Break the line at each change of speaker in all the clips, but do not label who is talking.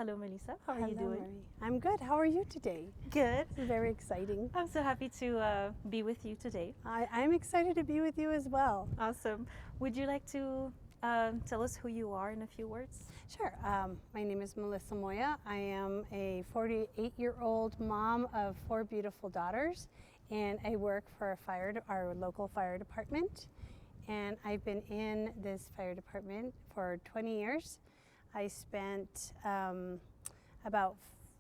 Hello, Melissa. How are you
Hello,
doing?
Marie. I'm good. How are you today?
Good.
It's very exciting.
I'm so happy to be with you today.
I'm excited to be with you as well.
Awesome. Would you like to tell us who you are in a few words?
Sure. My name is Melissa Moya. I am a 48-year-old mom of 4 beautiful daughters, and I work for our local fire department. And I've been in this fire department for 20 years. I spent about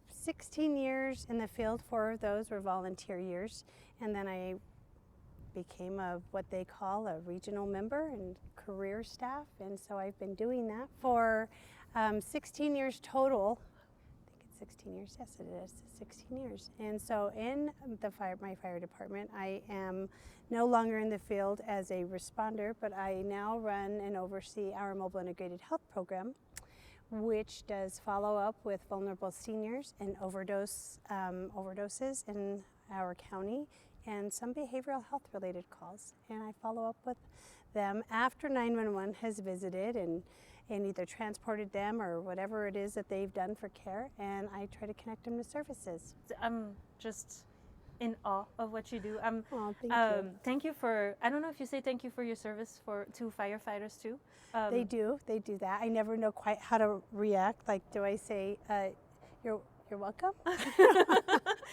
16 years in the field. 4 of those were volunteer years, and then I became what they call a regional member and career staff, and so I've been doing that for 16 years total. I think it's 16 years. Yes, it is 16 years. And so in my fire department, I am no longer in the field as a responder, but I now run and oversee our mobile integrated health program, which does follow up with vulnerable seniors and overdoses in our county, and some behavioral health related calls. And I follow up with them after 911 has visited and either transported them or whatever it is that they've done for care, and I try to connect them to services.
I'm just in awe of what you do.
Oh, thank you.
Thank you for, I don't know if you say thank you for your service to firefighters too.
They do that. I never know quite how to react. Like, do I say, you're welcome?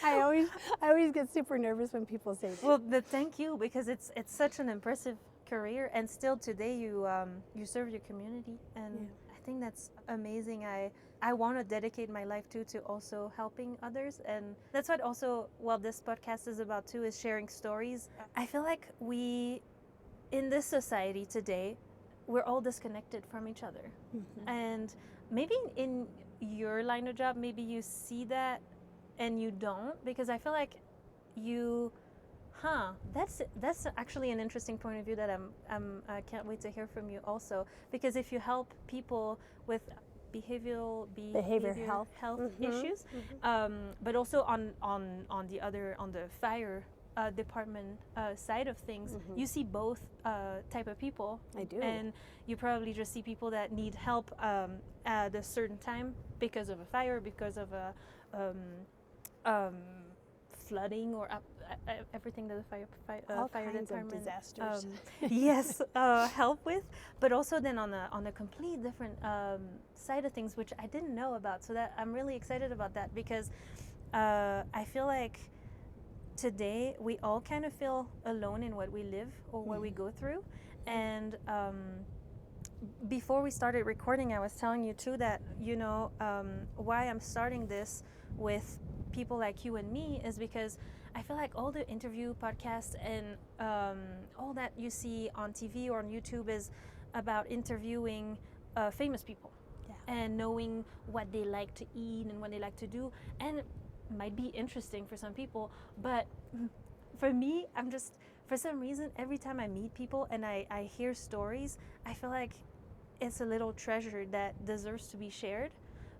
I always get super nervous when people say that.
Well, but thank you, because it's such an impressive career, and still today you serve your community, and
Yeah.
I think that's amazing. I want to dedicate my life to also helping others, and that's what also this podcast is about too, is sharing stories. I feel like we in this society today, we're all disconnected from each other.
Mm-hmm.
And maybe in your line of job, maybe you see that and you don't, because I feel like that's actually an interesting point of view that I can't wait to hear from you also, because if you help people with behavior health
Mm-hmm.
issues, but also on the fire department side of things,
Mm-hmm.
you see both type of people.
I do.
And you probably just see people that need help at a certain time because of a fire, because of a flooding, or everything that the
All
fire
kinds
department
of disasters.
yes, help with. But also then on a complete different side of things, which I didn't know about. So that I'm really excited about that, because I feel like today we all kind of feel alone in what we live or what we go through. And before we started recording, I was telling you too that why I'm starting this with people like you and me is because I feel like all the interview podcasts and all that you see on TV or on YouTube is about interviewing famous people.
Yeah.
And knowing what they like to eat and what they like to do, and might be interesting for some people, but for me, I'm just, for some reason, every time I meet people and I hear stories, I feel like it's a little treasure that deserves to be shared.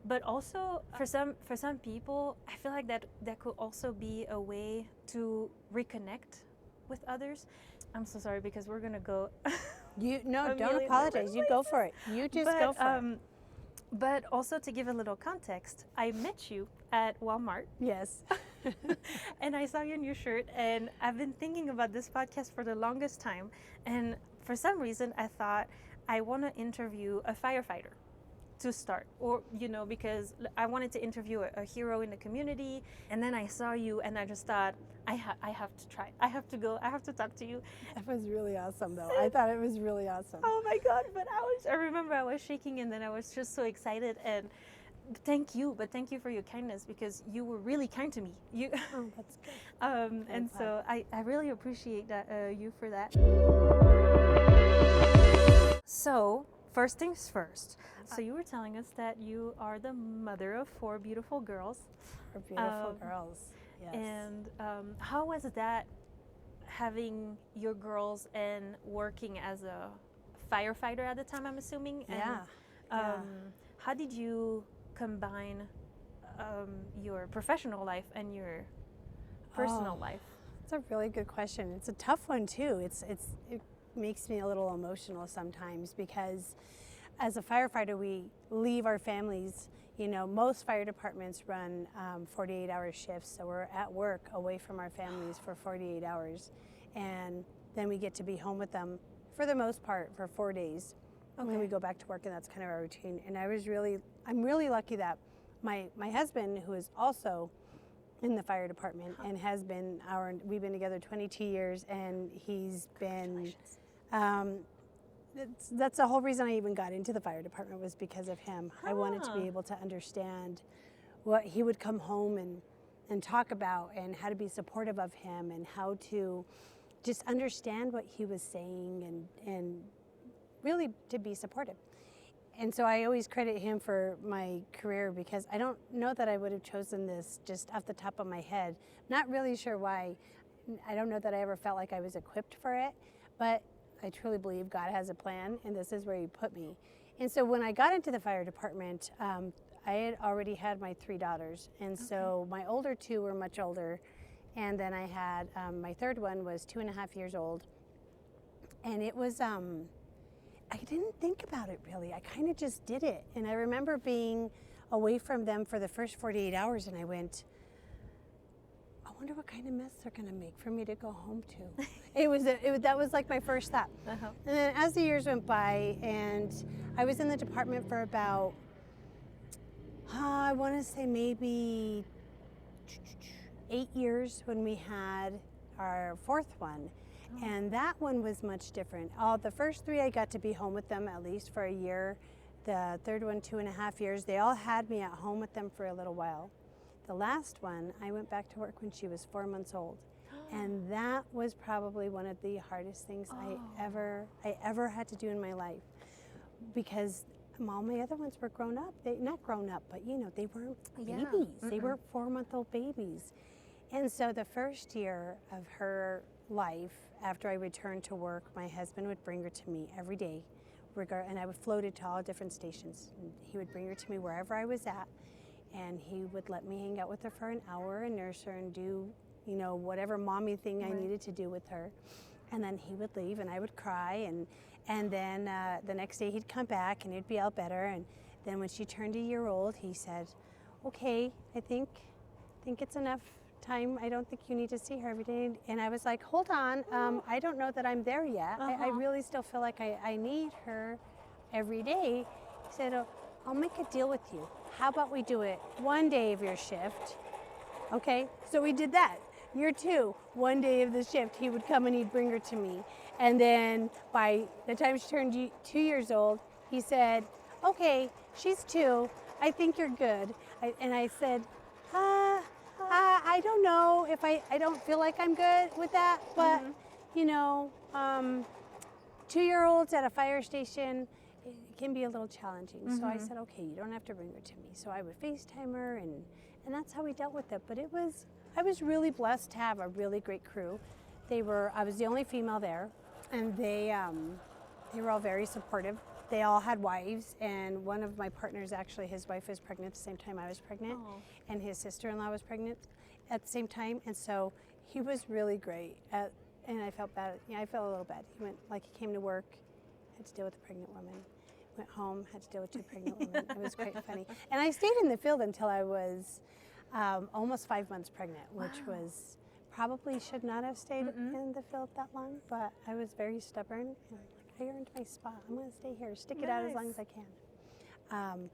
But also for some people, I feel like that could also be a way to reconnect with others. I'm so sorry, because we're gonna go
Don't apologize. You go for it. You just go for it.
But also, to give a little context, I met you at Walmart.
Yes.
And I saw your new shirt, and I've been thinking about this podcast for the longest time. And for some reason, I thought I want to interview a firefighter to start, or because I wanted to interview a hero in the community. And then I saw you, and I just thought, I have to try. I have to go. I have to talk to you.
That was really awesome, though. I thought it was really awesome.
Oh my God! But I remember I was shaking, and then I was just so excited. And thank you for your kindness, because you were really kind to me.
Oh, that's good.
And so I really appreciate that you for that. So first things first. So you were telling us that you are the mother of 4 beautiful girls.
4 beautiful girls. Yes.
And how was that, having your girls and working as a firefighter at the time, I'm assuming?
Yeah.
And how did you combine your professional life and your personal life?
It's a really good question. It's a tough one too. It makes me a little emotional sometimes, because as a firefighter, we leave our families. Most fire departments run 48-hour shifts, so we're at work away from our families for 48 hours. And then we get to be home with them for the most part for 4 days. And then we go back to work, and that's kind of our routine. And I'm really lucky that my husband, who is also in the fire department and has been we've been together 22 years, and he's been, that's the whole reason I even got into the fire department, was because of him. I wanted to be able to understand what he would come home and talk about, and how to be supportive of him, and how to just understand what he was saying, and really to be supportive. And so I always credit him for my career, because I don't know that I would have chosen this just off the top of my head. Not really sure why. I don't know that I ever felt like I was equipped for it, but I truly believe God has a plan, and this is where He put me. And so when I got into the fire department, I had already had my 3 daughters, and so my older 2 were much older, and then I had my third one was 2.5 years old, and it was I didn't think about it really. I kind of just did it, and I remember being away from them for the first 48 hours, and I went, I wonder what kind of mess they're going to make for me to go home to. That was like my first thought. And then as the years went by, and I was in the department for about, I want to say maybe 8 years when we had our 4th one. And that one was much different. The first 3 I got to be home with them at least for a year. The third one, 2.5 years. They all had me at home with them for a little while. The last one, I went back to work when she was 4 months old. And that was probably one of the hardest things I ever had to do in my life. Because all my other ones were grown up. Not grown up, but they weren't babies. They were 4-month-old babies. And so the first year of her life, after I returned to work, my husband would bring her to me every day. And I would float it to all different stations. And he would bring her to me wherever I was at. And he would let me hang out with her for an hour and nurse her and do, whatever mommy thing I needed to do with her. And then he would leave, and I would cry. And then the next day he'd come back, and it'd be all better. And then when she turned a year old, he said, "Okay, I think it's enough time. I don't think you need to see her every day." And I was like, "Hold on, I don't know that I'm there yet. I really still feel like I need her every day." He said, "Oh, I'll make a deal with you. How about we do it 1 day of your shift?" Okay, so we did that. Year 2, 1 day of the shift, he would come and he'd bring her to me. And then by the time she turned 2 years old, he said, "Okay, she's 2. I think you're good." And I said, I don't know if I don't feel like I'm good with that, but 2-year-olds at a fire station, it can be a little challenging. So I said, "Okay, you don't have to bring her to me." So I would FaceTime her, and that's how we dealt with it. But I was really blessed to have a really great crew. I was the only female there, and they were all very supportive. They all had wives, and one of my partners, actually, his wife was pregnant at the same time I was pregnant, and his sister-in-law was pregnant at the same time, and so he was really great. And I felt bad. I felt a little bad. He came to work, had to deal with a pregnant woman, went home, had to deal with 2 pregnant women. It was quite funny. And I stayed in the field until I was almost 5 months pregnant, which was probably should not have stayed in the field that long, but I was very stubborn. And I earned my spot. I'm going to stay here, stick it out as long as I can.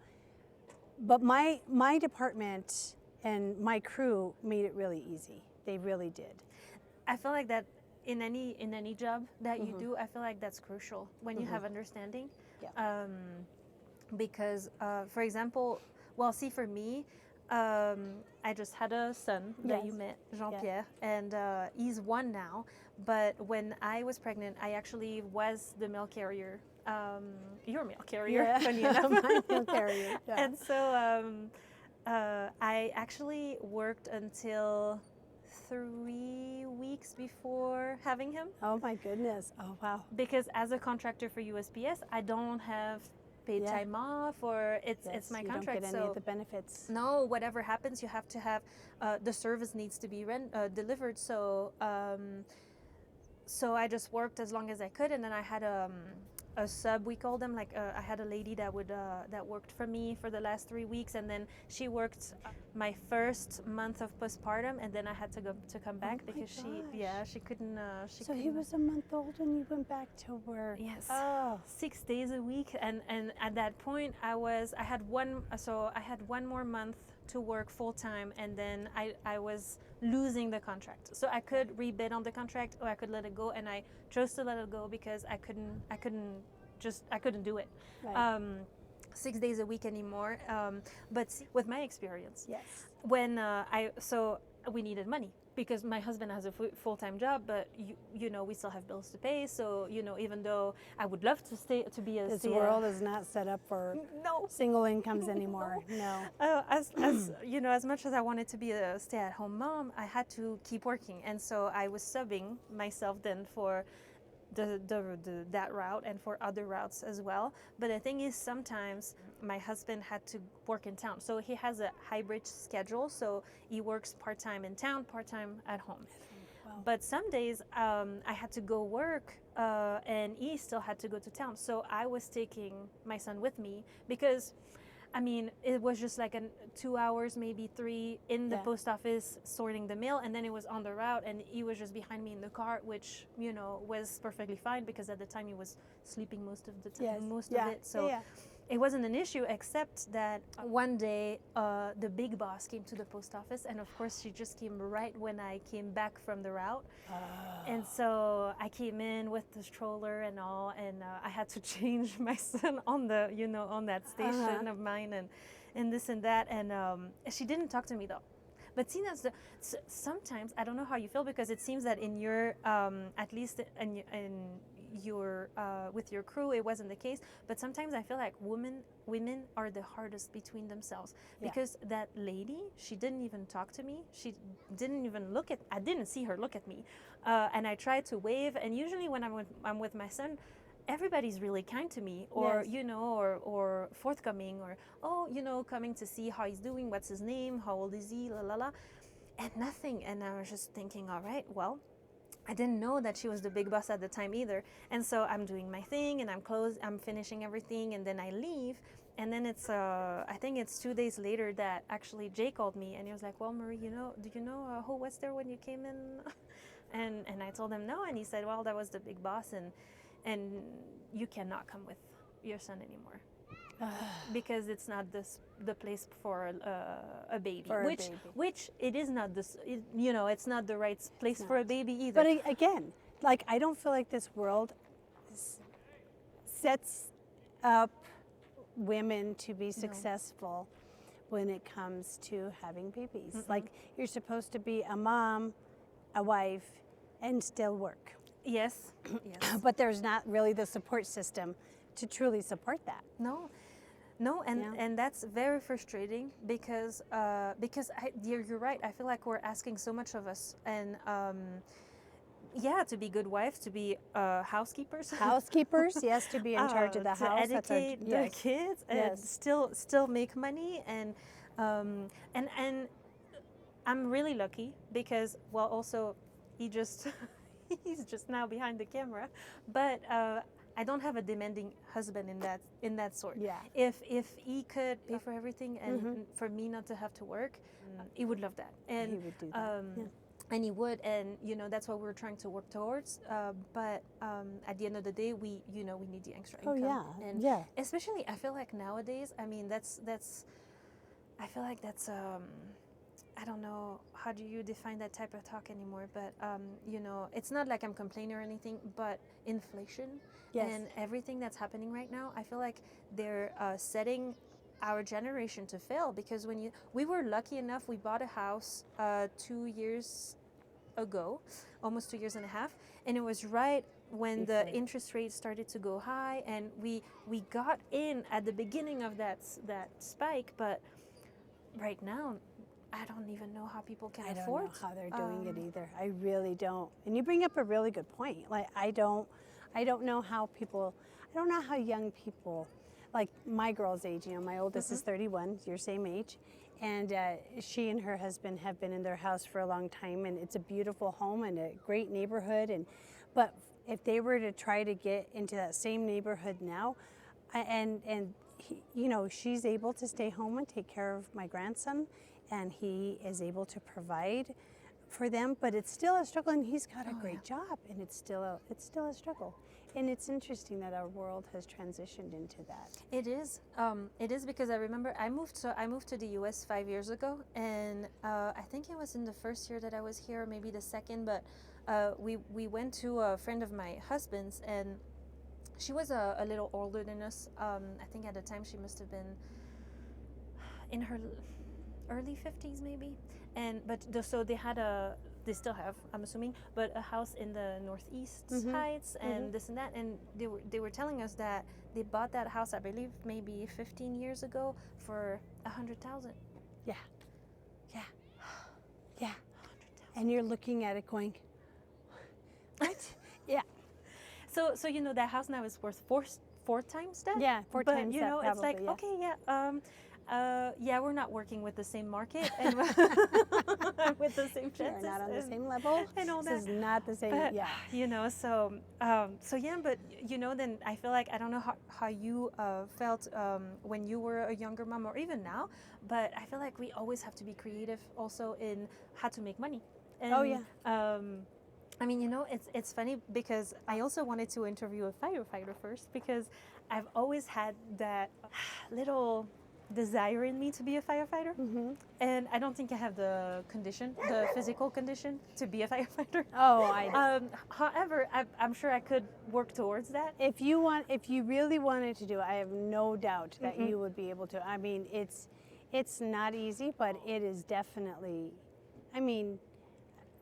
But my department and my crew made it really easy. They really did.
I feel like that in any job that you do, I feel like that's crucial when you have understanding.
Yeah.
Because, for example, see, for me, I just had a son that you met, Jean-Pierre, and he's 1 now. But when I was pregnant, I actually was the mail carrier. Your mail carrier, funny enough.
My mail carrier. Yeah.
And so I actually worked until 3 weeks before having him.
Oh my goodness. Oh wow.
Because as a contractor for USPS, I don't have paid time off, or it's my contract.
You don't get any of the benefits.
No, whatever happens, you have to have the service needs to be delivered. So I just worked as long as I could, and then I had a sub, we call them. Like I had a lady that would that worked for me for the last 3 weeks, and then she worked my first month of postpartum, and then I had to come back
my
because
gosh.
she couldn't.
So he was a month old when you went back to work.
Yes.
Oh.
6 days a week, and at that point I had one more month to work full time, and then I was losing the contract. So I could rebid on the contract, or I could let it go, and I chose to let it go because I couldn't do it.
Right.
6 days a week anymore. But with my experience,
Yes.
when we needed money because my husband has a full-time job, but we still have bills to pay. So even though I would love to be a
This world is not set up for single incomes anymore. No.
As as much as I wanted to be a stay-at-home mom, I had to keep working, and so I was subbing myself then for that route and for other routes as well. But the thing is, sometimes my husband had to work in town, so he has a hybrid schedule. So he works part-time in town, part-time at home.
Wow.
But some days I had to go work, and he still had to go to town. So I was taking my son with me because, I mean, it was just like 2 hours, maybe 3, in the post office sorting the mail, and then it was on the route, and he was just behind me in the car, which was perfectly fine because at the time he was sleeping most of the time, of it. So it wasn't an issue, except that one day the big boss came to the post office, and of course she just came right when I came back from the route. And so I came in with the stroller and all, and I had to change my son on the on that station of mine, and this and that, and she didn't talk to me though. But see, sometimes I don't know how you feel, because it seems that in your at least in your with your crew it wasn't the case, but sometimes I feel like women are the hardest between themselves, because that lady, she didn't even talk to me. She didn't even I didn't see her look at me, and I tried to wave, and usually when I'm with my son, everybody's really kind to me, or or forthcoming, or coming to see how he's doing, what's his name, how old is he, la la la, and nothing. And I was just thinking, all right, well, I didn't know that she was the big boss at the time either. And so I'm doing my thing, and I'm finishing everything, and then I leave. And then it's I think it's 2 days later that actually Jay called me, and he was like, well, Marie, do you know who was there when you came in? and I told him no, and he said, well, that was the big boss, and you cannot come with your son anymore. Because it's not the place for a baby, which it is not this. It's not the right place for a baby either.
But again, like, I don't feel like this world sets up women to be successful when it comes to having babies. Like, you're supposed to be a mom, a wife, and still work.
Yes.
But there's not really the support system to truly support that.
No, and that's very frustrating, because you're right. I feel like we're asking so much of us, and to be good wives, to be housekeepers.
Yes, to be in charge of the house,
to educate the kids, and still make money, and I'm really lucky because, well, also he's just now behind the camera, but I don't have a demanding husband in that sort.
Yeah.
If he could pay for everything and for me not to have to work, he would love that. And
he would do that.
And he would, and that's what we're trying to work towards. But at the end of the day, we need the extra income. And especially, I feel like nowadays, I mean, I feel like that's I don't know, how do you define that type of talk anymore, but it's not like I'm complaining or anything, but inflation and everything that's happening right now, I feel like they're setting our generation to fail, because we were lucky enough, we bought a house 2 years ago, almost 2 years and a half, and it was right when the interest rates started to go high, and we got in at the beginning of that spike, but right now, I don't even know how people can afford.
I don't know how they're doing it either. I really don't. And you bring up a really good point. Like, I don't know how young people, like my girl's age, my oldest is 31, your same age, and she and her husband have been in their house for a long time, and it's a beautiful home and a great neighborhood, but if they were to try to get into that same neighborhood now, and he, you know, she's able to stay home and take care of my grandson, and he is able to provide for them, but it's still a struggle, and he's got a great job, and it's still a struggle. And it's interesting that our world has transitioned into that.
It is. It is because I remember I moved to the U.S. 5 years ago, and I think it was in the first year that I was here, maybe the second. But we went to a friend of my husband's, and she was a little older than us. I think at the time she must have been in her early 50s, maybe. So they still have, I'm assuming, but a house in the Northeast Heights and this and that. And they were telling us that they bought that house, I believe, maybe 15 years ago for $100,000.
Yeah, yeah, yeah. And you're looking at it going, what? Yeah.
So you know that house now is worth four times that.
Yeah, four
but,
times
you
that.
know,
Probably,
it's like
yeah.
okay, yeah, we're not working with the same market and with the same
We're
chances.
not on the same level.
And all
This
that.
is not the same.
But,
Yeah.
you know, so yeah, but you know, then I feel like I don't know how you felt when you were a younger mom or even now, but I feel like we always have to be creative also in how to make money. And,
Oh, yeah.
I mean, you know, it's funny because I also wanted to interview a firefighter first because I've always had that little desire in me to be a firefighter, and I don't think I have the physical condition to be a firefighter.
Oh, I.
However, I'm sure I could work towards that.
If you really wanted to do it, I have no doubt that you would be able to. I mean, it's not easy, but it is definitely. I mean,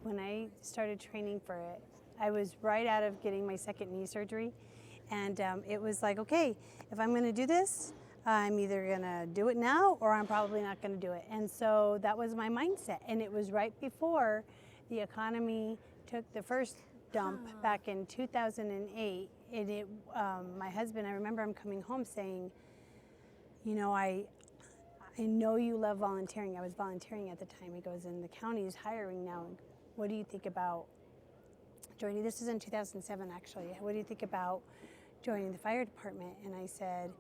when I started training for it, I was right out of getting my second knee surgery, and it was like, okay, if I'm going to do this, I'm either going to do it now or I'm probably not going to do it. And so that was my mindset, and it was right before the economy took the first dump back in 2008. And my husband, I remember him coming home saying, you know, I know you love volunteering. I was volunteering at the time. He goes, and the county is hiring now. What do you think about joining? This is in 2007, actually. What do you think about joining the fire department? And I said,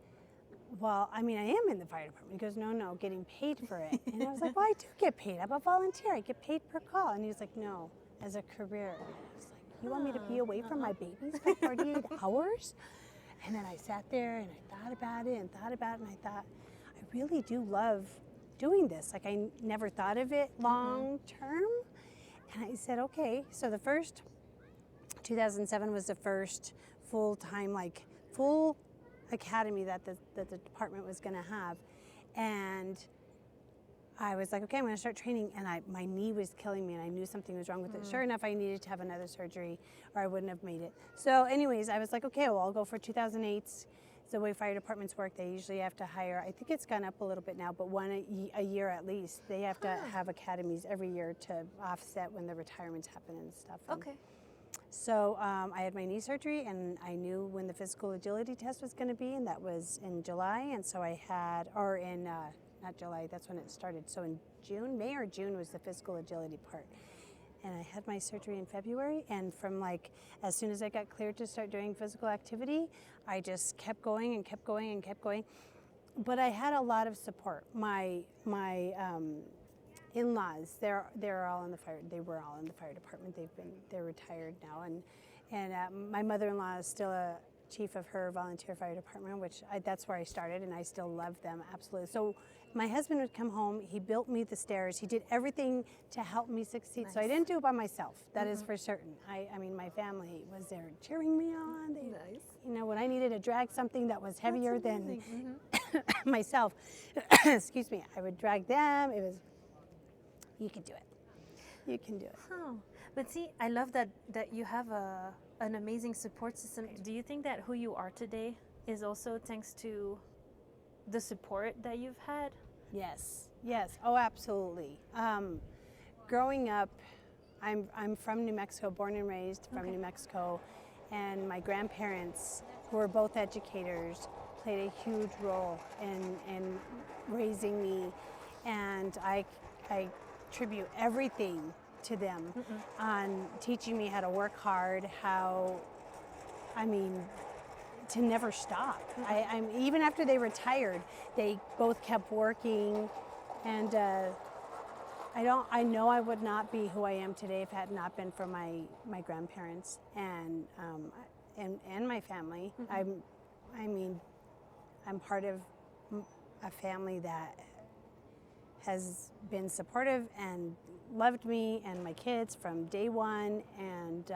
well, I mean, I am in the fire department. He goes, no, getting paid for it. And I was like, well, I do get paid. I'm a volunteer. I get paid per call. And he was like, no, as a career. And I was like, you want me to be away from my babies for 48 hours? And then I sat there and I thought about it and I thought, I really do love doing this. Like, I never thought of it long term. And I said, okay. So 2007 was the first full-time, like full academy that the department was going to have. And I was like, okay, I'm going to start training. And my knee was killing me and I knew something was wrong with it. Sure enough, I needed to have another surgery or I wouldn't have made it. So anyways, I was like, okay, well, I'll go for 2008. The way fire departments work, they usually have to hire, I think it's gone up a little bit now, but one a year at least. They have to have academies every year to offset when the retirements happen and stuff.
Okay.
So I had my knee surgery and I knew when the physical agility test was going to be, and that was in July. And so I had, or in, not July, that's when it started. So in May or June was the physical agility part. And I had my surgery in February, and from like, as soon as I got cleared to start doing physical activity, I just kept going and kept going and kept going. But I had a lot of support. My in-laws, they're all in the fire. They were all in the fire department. They're retired now, and my mother-in-law is still a chief of her volunteer fire department, that's where I started, and I still love them absolutely. So my husband would come home. He built me the stairs. He did everything to help me succeed. Nice. So I didn't do it by myself. That is for certain. I mean, my family was there cheering me on. Nice. You know, when I needed to drag something that was heavier than myself, excuse me, I would drag them. It was, you can do it. You can do it.
Oh, but see, I love that you have an amazing support system. Do you think that who you are today is also thanks to the support that you've had?
Yes. Oh, absolutely. Growing up, I'm from New Mexico, born and raised from New Mexico, and my grandparents, who were both educators, played a huge role in raising me, and I attribute everything to them on teaching me how to work hard, how I mean, to never stop. I'm even after they retired, they both kept working, and I know I would not be who I am today if it had not been for my grandparents and my family. I mean, I'm part of a family that has been supportive and loved me and my kids from day one, and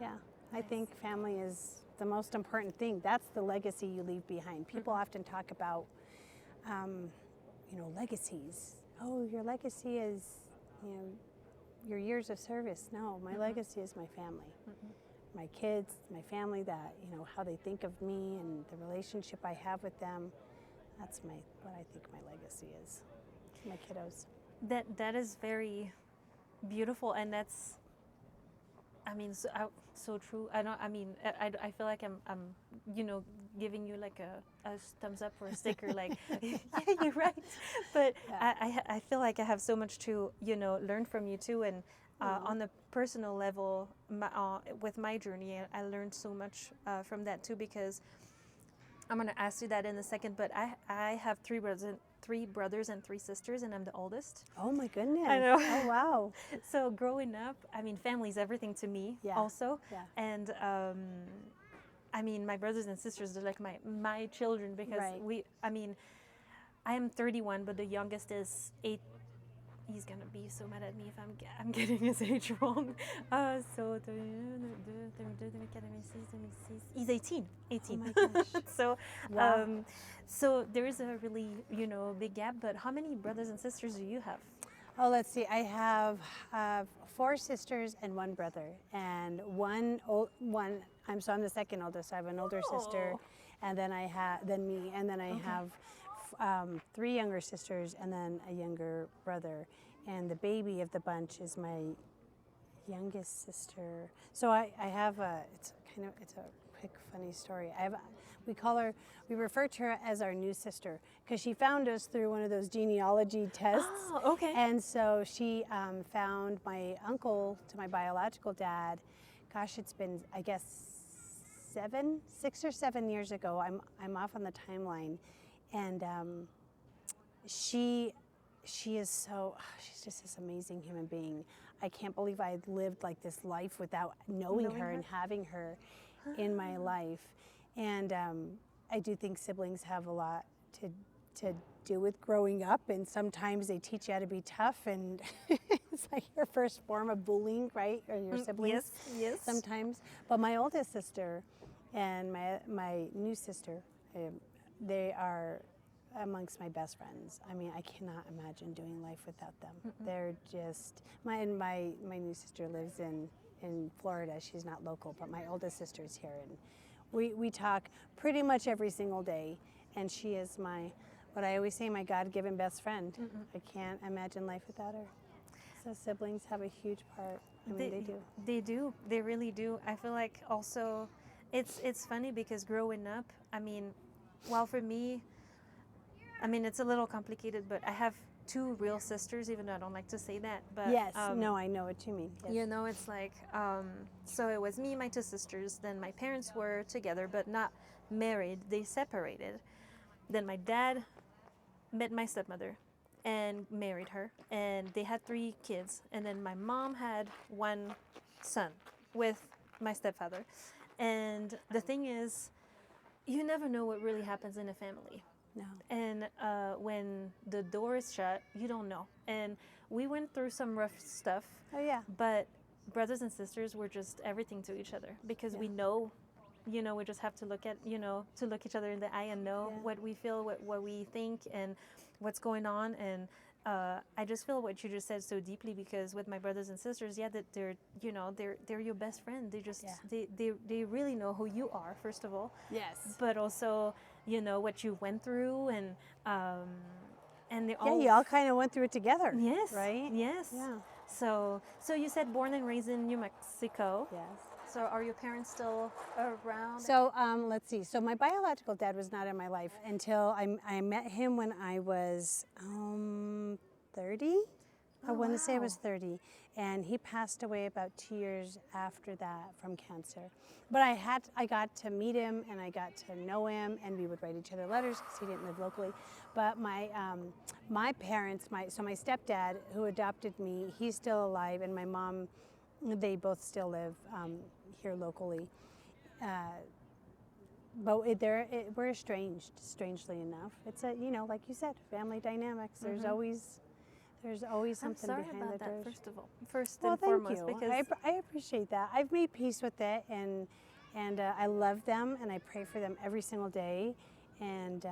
yeah, I think family is the most important thing. That's the legacy you leave behind. People often talk about, legacies. Oh, your legacy is, your years of service. No, my legacy is my family. My kids, my family, that, how they think of me and the relationship I have with them. That's what I think my legacy is. My kiddos.
That is very beautiful, and that's, I mean, so true. I feel like I'm giving you like a thumbs up or a sticker, like, yeah, you're right. But yeah. I feel like I have so much to, learn from you too. And on the personal level, with my journey, I learned so much from that too, because I'm going to ask you that in a second, but I have three brothers and three sisters, and I'm the oldest.
Oh my goodness.
I know.
Oh wow.
So growing up, I mean, family is everything to me also.
Yeah.
And I mean, my brothers and sisters, they're like my children, because I am 31, but the youngest is 8. He's gonna be so mad at me if I'm getting his age wrong. So he's 18.
Oh my gosh.
So,
wow.
So there is a really big gap. But how many brothers and sisters do you have?
Oh, let's see. I have 4 sisters and 1 brother, and one. I'm the second oldest. So I have an older sister, and then I have me, and then I have 3 younger sisters, and then a younger brother. And the baby of the bunch is my youngest sister. So I have it's a quick funny story. We refer to her as our new sister, because she found us through one of those genealogy tests.
Oh, okay.
And so she found my uncle to my biological dad. Gosh, it's been, I guess, 6 or 7 years ago. I'm off on the timeline. And she's just this amazing human being. I can't believe I lived like this life without knowing her and having her in my life. And I do think siblings have a lot to do with growing up, and sometimes they teach you how to be tough, and it's like your first form of bullying, right? Or your siblings.
Yes.
Sometimes. But my oldest sister and my new sister, they are amongst my best friends. I mean, I cannot imagine doing life without them. They're just, my new sister lives in Florida. She's not local, but my oldest sister's here, and we talk pretty much every single day, and she is what I always say, my God-given best friend. I can't imagine life without her. So siblings have a huge part. I mean, they do.
They do. They really do. I feel like also, it's funny because growing up, I mean, well, for me, I mean, it's a little complicated, but I have 2 real sisters, even though I don't like to say that. But
yes, no, I know what you mean. Yes.
It's like, so it was me and my 2 sisters. Then my parents were together, but not married. They separated. Then my dad met my stepmother and married her, and they had 3 kids. And then my mom had 1 son with my stepfather. And the thing is, you never know what really happens in a family.
No.
And when the door is shut, you don't know. And we went through some rough stuff.
Oh yeah.
But brothers and sisters were just everything to each other, because we know, we just have to look each other in the eye and know what we feel, what we think, and what's going on. And I just feel what you just said so deeply, because with my brothers and sisters, that they're your best friend. They just they really know who you are, first of all.
Yes.
But also, what you went through, and they all.
Yeah, you all kind of went through it together.
Yes.
Right.
Yes.
Yeah.
So you said born and raised in New Mexico.
Yes.
So are your parents still around?
So let's see. So my biological dad was not in my life until I met him when I was 30. I want to say it was
wow.
30, and he passed away about 2 years after that from cancer. But I got to meet him, and I got to know him, and we would write each other letters because he didn't live locally. But my parents, my stepdad who adopted me, he's still alive, and my mom, they both still live here locally. But we're estranged, strangely enough. It's a, like you said, family dynamics. There's always
I'm
something
sorry
behind
about
the
that,
doors.
first of all. First
Well,
and
thank
foremost,
you.
because
I appreciate that. I've made peace with it, and I love them, and I pray for them every single day. And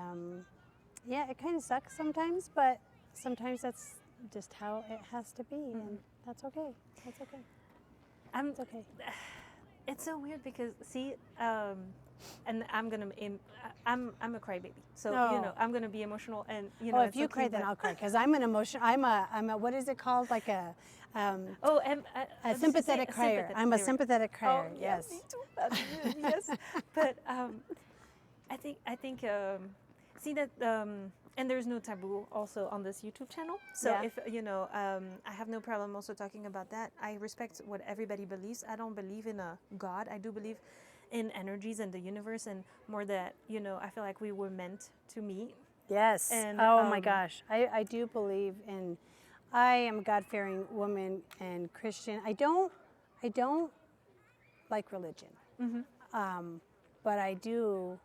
yeah, it kind of sucks sometimes, but sometimes that's just how it has to be, and that's okay. That's okay.
I'm
It's okay.
it's so weird because see, and I'm a crybaby, so
No.
I'm gonna be emotional, and
Oh, if
it's
you
okay,
cry, then
but
I'll cry, because I'm an emotion. I'm a what is it called? Like
oh, and
a
let's just say
sympathetic
a
crier. I'm a
there we go.
sympathetic crier.
Oh yeah,
Yes.
me too. That's good, yes, but I think see that and there's no taboo also on this YouTube channel. So
Yeah.
if I have no problem also talking about that. I respect what everybody believes. I don't believe in a God. I do believe in energies and the universe, and more that I feel like we were meant to meet.
Yes.
And
Oh my gosh. I do believe in. I am a God-fearing woman and Christian. I don't like religion, but I do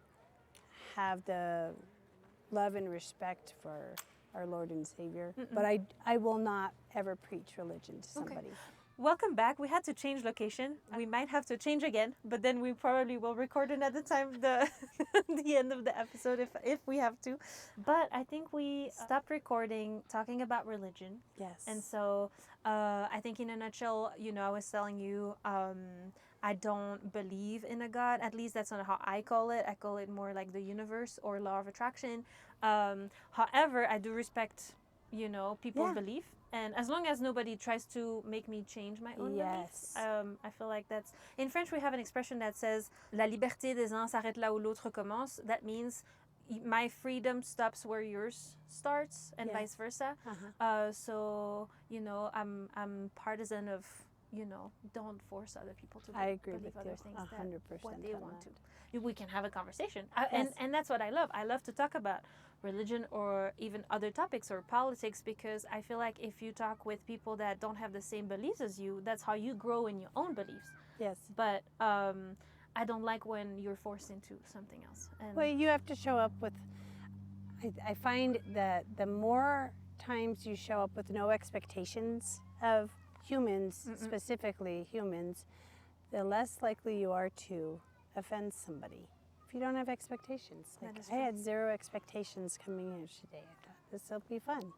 have the love and respect for our Lord and Savior. But I will not ever preach religion to somebody.
Welcome back. We had to change location. We might have to change again, but then we probably will record another time the the end of the episode if we have to. But I think we stopped recording talking about religion.
Yes.
And so I think in a nutshell, I was telling you I don't believe in a God. At least that's not how I call it. I call it more like the universe or law of attraction. However, I do respect, people's belief. And as long as nobody tries to make me change my own beliefs, I feel like that's... In French, we have an expression that says, La liberté des uns s'arrête là où l'autre commence. That means my freedom stops where yours starts, and vice versa. So, I'm partisan of, don't force other people to
I agree
believe
with
other
you
things
100%
what they
on
want
that.
to. We can have a conversation.
Yes.
And that's what I love. I love to talk about religion or even other topics or politics, because I feel like if you talk with people that don't have the same beliefs as you, that's how you grow in your own beliefs.
Yes.
But I don't like when you're forced into something else. And
Well, you have to show up with... I find that the more times you show up with no expectations of humans, specifically humans, the less likely you are to offend somebody. If you don't have expectations. Like, I had zero expectations coming in today. I thought this will be fun.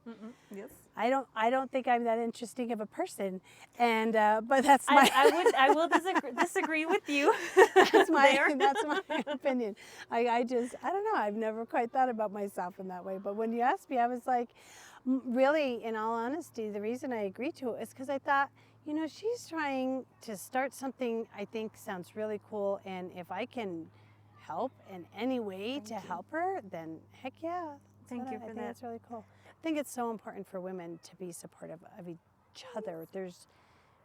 Yes.
I don't think I'm that interesting of a person, and but that's my...
I will disagree with you.
That's my opinion. I don't know. I've never quite thought about myself in that way. But when you asked me, I was like, really, in all honesty, the reason I agreed to it is because I thought, she's trying to start something I think sounds really cool, and if I can help in any way to help her, then heck yeah.
Thank you for
I think
that.
that's really cool. I think it's so important for women to be supportive of each other.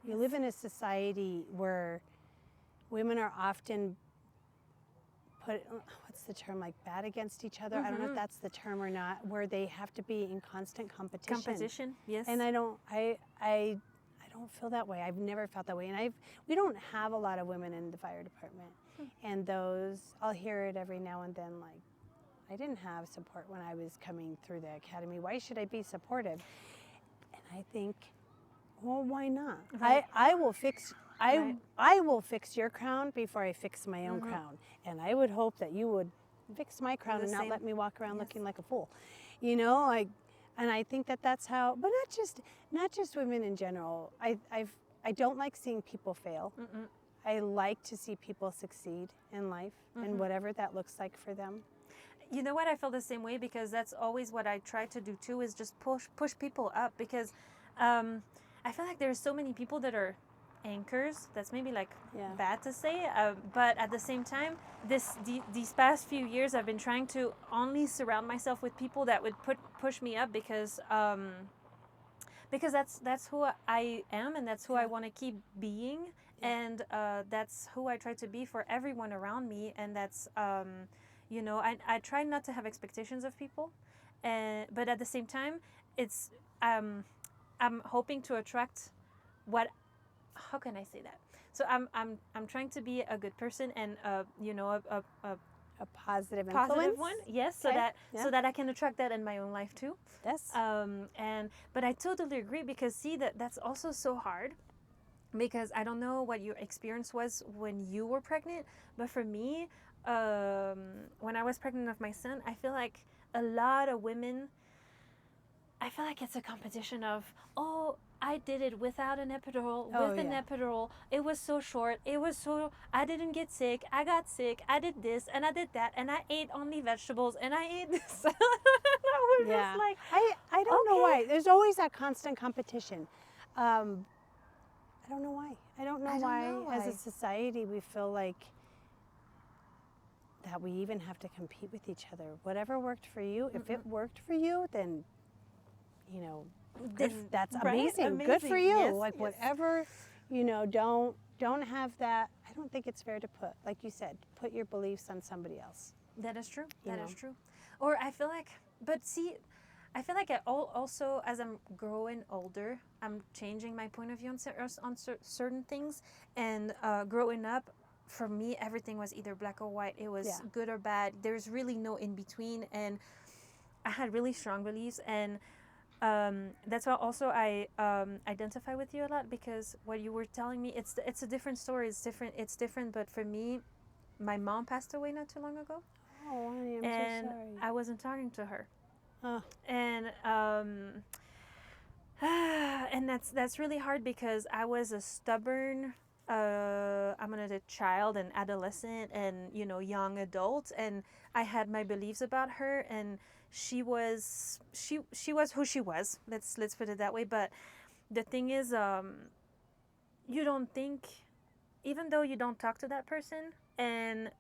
You live in a society where women are often put, what's the term, like bad against each other? I don't know if that's the term or not, where they have to be in constant competition.
Competition, yes.
And I don't feel that way. I've never felt that way. And we don't have a lot of women in the fire department. And I'll hear it every now and then, like, I didn't have support when I was coming through the academy. Why should I be supportive? And I think, well, why not?
Right.
I will fix your crown before I fix my own crown. And I would hope that you would fix my crown and not let me walk around looking like a fool. And I think that's how, but not just women in general. I don't like seeing people fail. I like to see people succeed in life, and whatever that looks like for them.
You know what? I feel the same way, because that's always what I try to do too, is just push people up, because I feel like there's so many people that are anchors. That's maybe like bad to say, but at the same time, these past few years I've been trying to only surround myself with people that would push me up, because because that's who I am, and that's who I
Yeah.
want to keep being,
Yeah.
and that's who I try to be for everyone around me, and that's I try not to have expectations of people, and but at the same time, it's um, I'm hoping to attract what, how can I say that? So I'm trying to be a good person, and a
A positive
positive
influence.
one, yes,
Okay. Yeah.
so that I can attract that in my own life too.
Yes.
And but I totally agree, because see, that's also so hard, because I don't know what your experience was when you were pregnant, but for me, when I was pregnant with my son, I feel like a lot of women, I feel like it's a competition of, oh, I did it without an epidural,
Oh,
with an
yeah.
epidural. It was so short. It was so, I didn't get sick. I got sick. I did this and I did that. And I ate only vegetables and I ate this. And I was
Yeah.
just like,
I don't know
okay.
why. There's always that constant competition. I don't know why. I don't know
I don't
why,
know
as a
why.
society, we feel like that we even have to compete with each other. Whatever worked for you, if it worked for you, then, you know,
Then,
that's
right?
amazing. Good for
Amazing.
you.
Yes,
Like
yes.
whatever, don't have that. I don't think it's fair to put, like you said, put your beliefs on somebody else.
That is true.
You
That
know?
is true. Or I feel like, but see, I feel like also as I'm growing older, I'm changing my point of view on certain things. And growing up, for me, everything was either black or white. It was
Yeah.
good or bad. There's really no in between. And I had really strong beliefs. And that's why also I identify with you a lot, because what you were telling me, it's a different story. It's different. But for me, my mom passed away not too long ago,
Oh, honey, I'm
and
so sorry.
I wasn't talking to her,
Oh,
and and that's really hard, because I was a stubborn, I'm gonna child and adolescent and young adult, and I had my beliefs about her, and she was who she was. Let's put it that way. But the thing is, you don't think, even though you don't talk to that person, and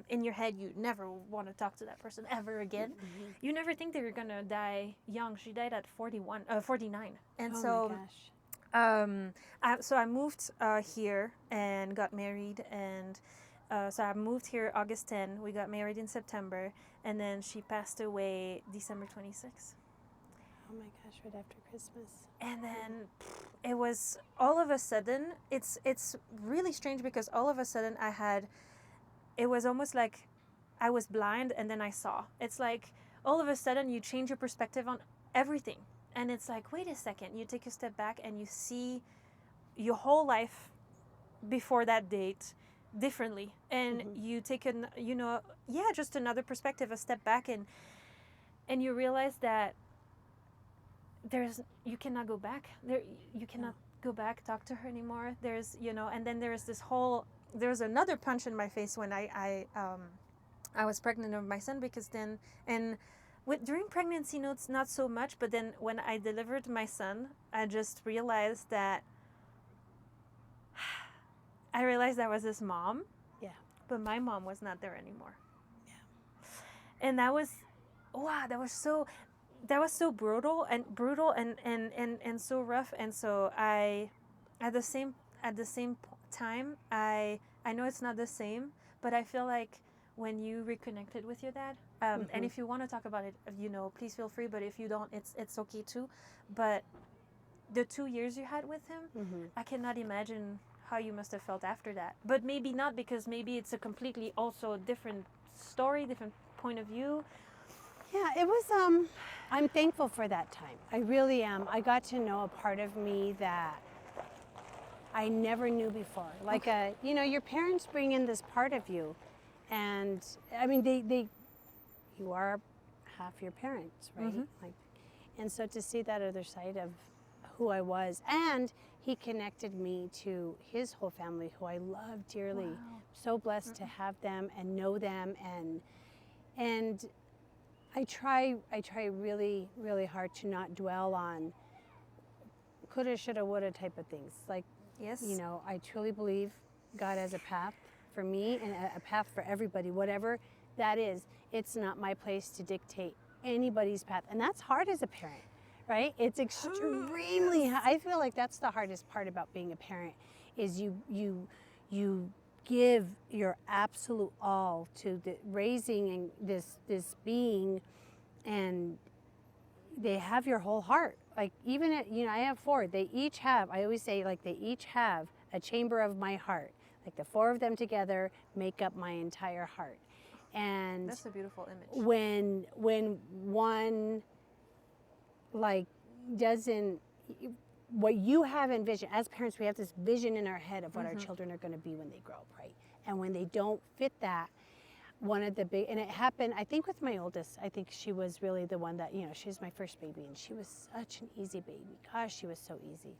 in your head you never want to talk to that person ever again, you never think that you're gonna die young. She died at 49, and
oh
so
my gosh.
I moved here and got married, and so I moved here August 10. We got married in September, and then she passed away December 26th.
Oh my gosh, right after Christmas.
And then it was all of a sudden, it's really strange, because all of a sudden it was almost like I was blind and then I saw. It's like all of a sudden you change your perspective on everything, and it's like, wait a second, you take a step back and you see your whole life before that date differently, and you take just another perspective, a step back, and you realize that you cannot go back there. You cannot go back, talk to her anymore. And then there's another punch in my face when I was pregnant with my son, because then, and during pregnancy, it's not so much, but then when I delivered my son, I just realized that I was his mom.
Yeah.
But my mom was not there anymore.
Yeah.
And that was, wow, that was so brutal and so rough. And so at the same time, I know it's not the same, but I feel like when you reconnected with your dad, and if you want to talk about it, please feel free. But if you don't, it's okay too. But the 2 years you had with him, I cannot imagine how you must have felt after that. But maybe not, because maybe it's a completely also different story, different point of view.
Yeah, it was, I'm thankful for that time. I really am. I got to know a part of me that I never knew before. Like, your parents bring in this part of you, and I mean, you are half your parents, right? Like, and so to see that other side of who I was, and he connected me to his whole family, who I love dearly.
Wow.
So blessed to have them and know them, and I try really, really hard to not dwell on coulda, shoulda, woulda type of things. Like,
Yes.
I truly believe God has a path for me and a path for everybody, whatever that is. It's not my place to dictate anybody's path, and that's hard as a parent, right? It's extremely. I feel like that's the hardest part about being a parent, is you give your absolute all to the raising and this being, and they have your whole heart. Like even at, I have 4. They each have. I always say, like, they each have a chamber of my heart. Like the 4 of them together make up my entire heart. And
That's a beautiful image.
when one, like, doesn't, what you have in vision as parents, we have this vision in our head of what our children are going to be when they grow up, right? And when they don't fit that, one of the big, and it happened, I think, with my oldest. I think she was really the one that, she was my first baby, and she was such an easy baby. Gosh, she was so easy.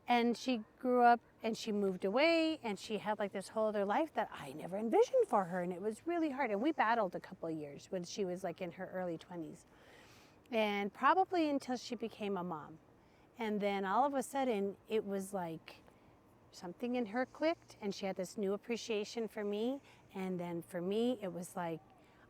And she grew up and she moved away, and she had like this whole other life that I never envisioned for her, and it was really hard. And we battled a couple of years when she was like in her early 20s, and probably until she became a mom. And then all of a sudden it was like something in her clicked, and she had this new appreciation for me. And then for me, it was like,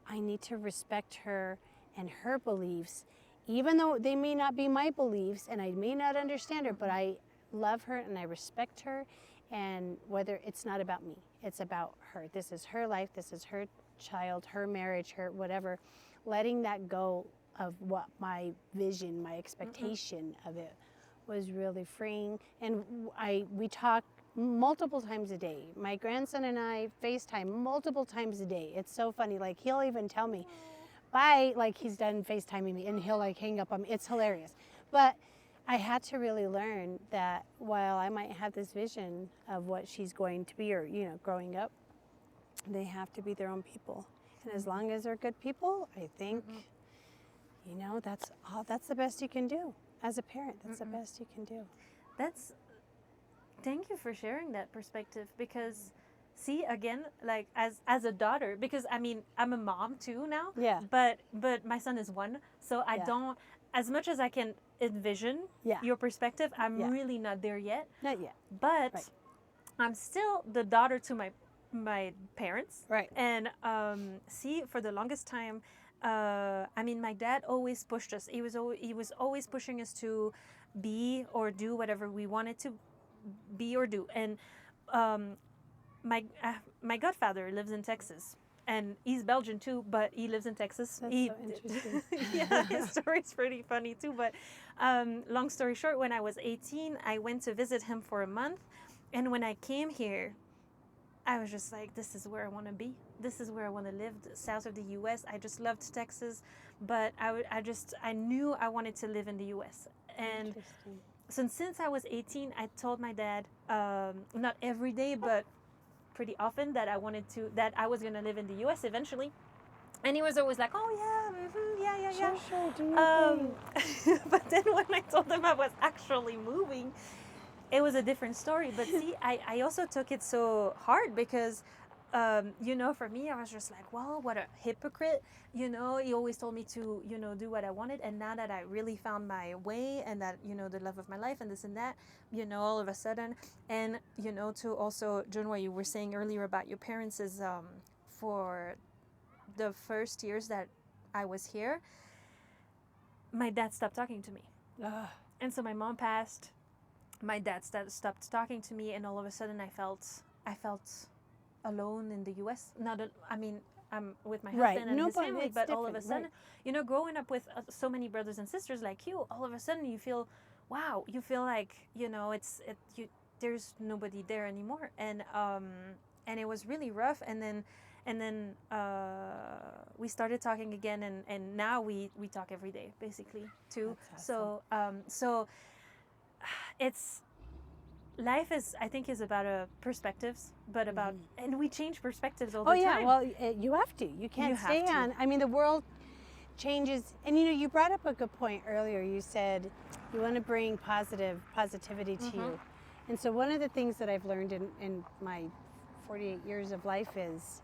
I need to respect her and her beliefs, even though they may not be my beliefs and I may not understand her, but I love her and I respect her. And whether it's not about me, it's about her. This is her life. This is her child, her marriage, her whatever. Letting that go of what my vision, my expectation of it was really freeing. And we talk multiple times a day. My grandson and I FaceTime multiple times a day. It's so funny. Like, he'll even tell me, bye, like he's done FaceTiming me, and he'll like hang up on me. It's hilarious. But I had to really learn that while I might have this vision of what she's going to be, or, growing up, they have to be their own people. And as long as they're good people, I think, that's the best you can do as a parent. That's the best you can do.
Thank you for sharing that perspective, because see, again, like as a daughter, because I mean, I'm a mom too now.
Yeah.
But my son is 1, so I don't, as much as I can envision your perspective, I'm really not there yet.
Not yet.
But
right.
I'm still the daughter to my parents.
Right.
And see, for the longest time, I mean, my dad always pushed us. He was always pushing us to be or do whatever we wanted to be or do. And my godfather lives in Texas, and he's Belgian too, but he lives in Texas.
That's so interesting.
Yeah, his story's pretty funny too. But long story short, when I was 18, I went to visit him for a month, and when I came here, I was just like, this is where I want to be. This is where I want to live, south of the U.S. I just loved Texas, but I knew I wanted to live in the U.S. And so since I was 18, I told my dad, not every day, but pretty often, that I was going to live in the U.S. eventually. And he was always like, oh, yeah, yeah.
Sure, do your thing.
But then when I told him I was actually moving, it was a different story. But see, I also took it so hard because, for me, I was just like, well, what a hypocrite. He always told me to, do what I wanted. And now that I really found my way, and that, the love of my life and this and that, all of a sudden. And, to also, John, what you were saying earlier about your parents is for the first years that I was here, my dad stopped talking to me. And so my mom passed. My dad stopped talking to me, and all of a sudden I felt alone in the U.S. Not that, I mean, I'm with my husband and his family, but all of a sudden, growing up with so many brothers and sisters like you, all of a sudden you feel, wow, you feel like, there's nobody there anymore, and it was really rough. And then we started talking again, and now we talk every day basically too. Awesome. So it's life is, I think, is about perspectives, but about, and we change perspectives all the time.
Oh yeah, well, you have to. You can't stay on. I mean, the world changes, and you brought up a good point earlier. You said you want to bring positivity to you, and so one of the things that I've learned in my 48 years of life is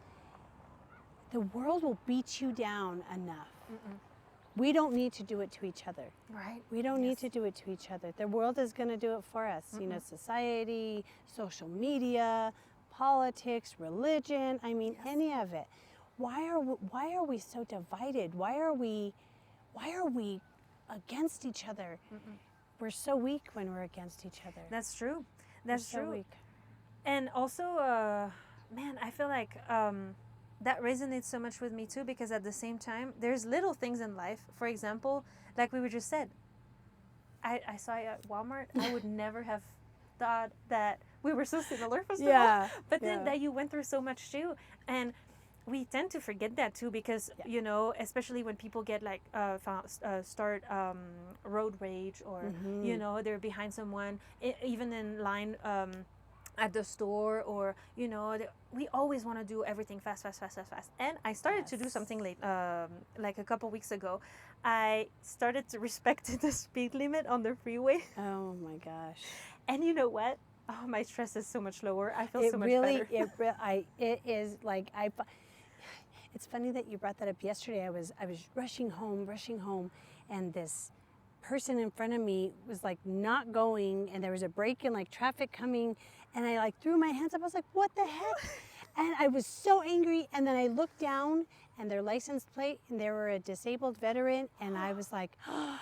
the world will beat you down enough. We don't need to do it to each other.
Right.
We don't need to do it to each other. The world is going to do it for us. Society, social media, politics, religion, I mean, any of it. Why are we so divided? Why are we against each other. We're so weak when we're against each other.
That's true. That's
We're so
true.
weak.
And also, man, I feel like that resonates so much with me too, because at the same time, there's little things in life. For example, like we were just said, I saw you at Walmart. I would never have thought that we were so similar, first of all. But then that you went through so much too. And we tend to forget that too, because, you know, especially when people get like start road rage, or, you know, they're behind someone, even in line at the store, or, you know, we always want to do everything fast. And I started to do something late, like a couple weeks ago. I started to respect the speed limit on the freeway.
Oh my gosh.
And you know what? Oh, my stress is so much lower. I feel so much better.
It is like, it's funny that you brought that up. Yesterday I was rushing home, and this person in front of me was like not going, and there was a break in like traffic coming, and I like threw my hands up. I was like, what the heck? And I was so angry, and then I looked down, and their license plate, and they were a disabled veteran, and I was like, oh,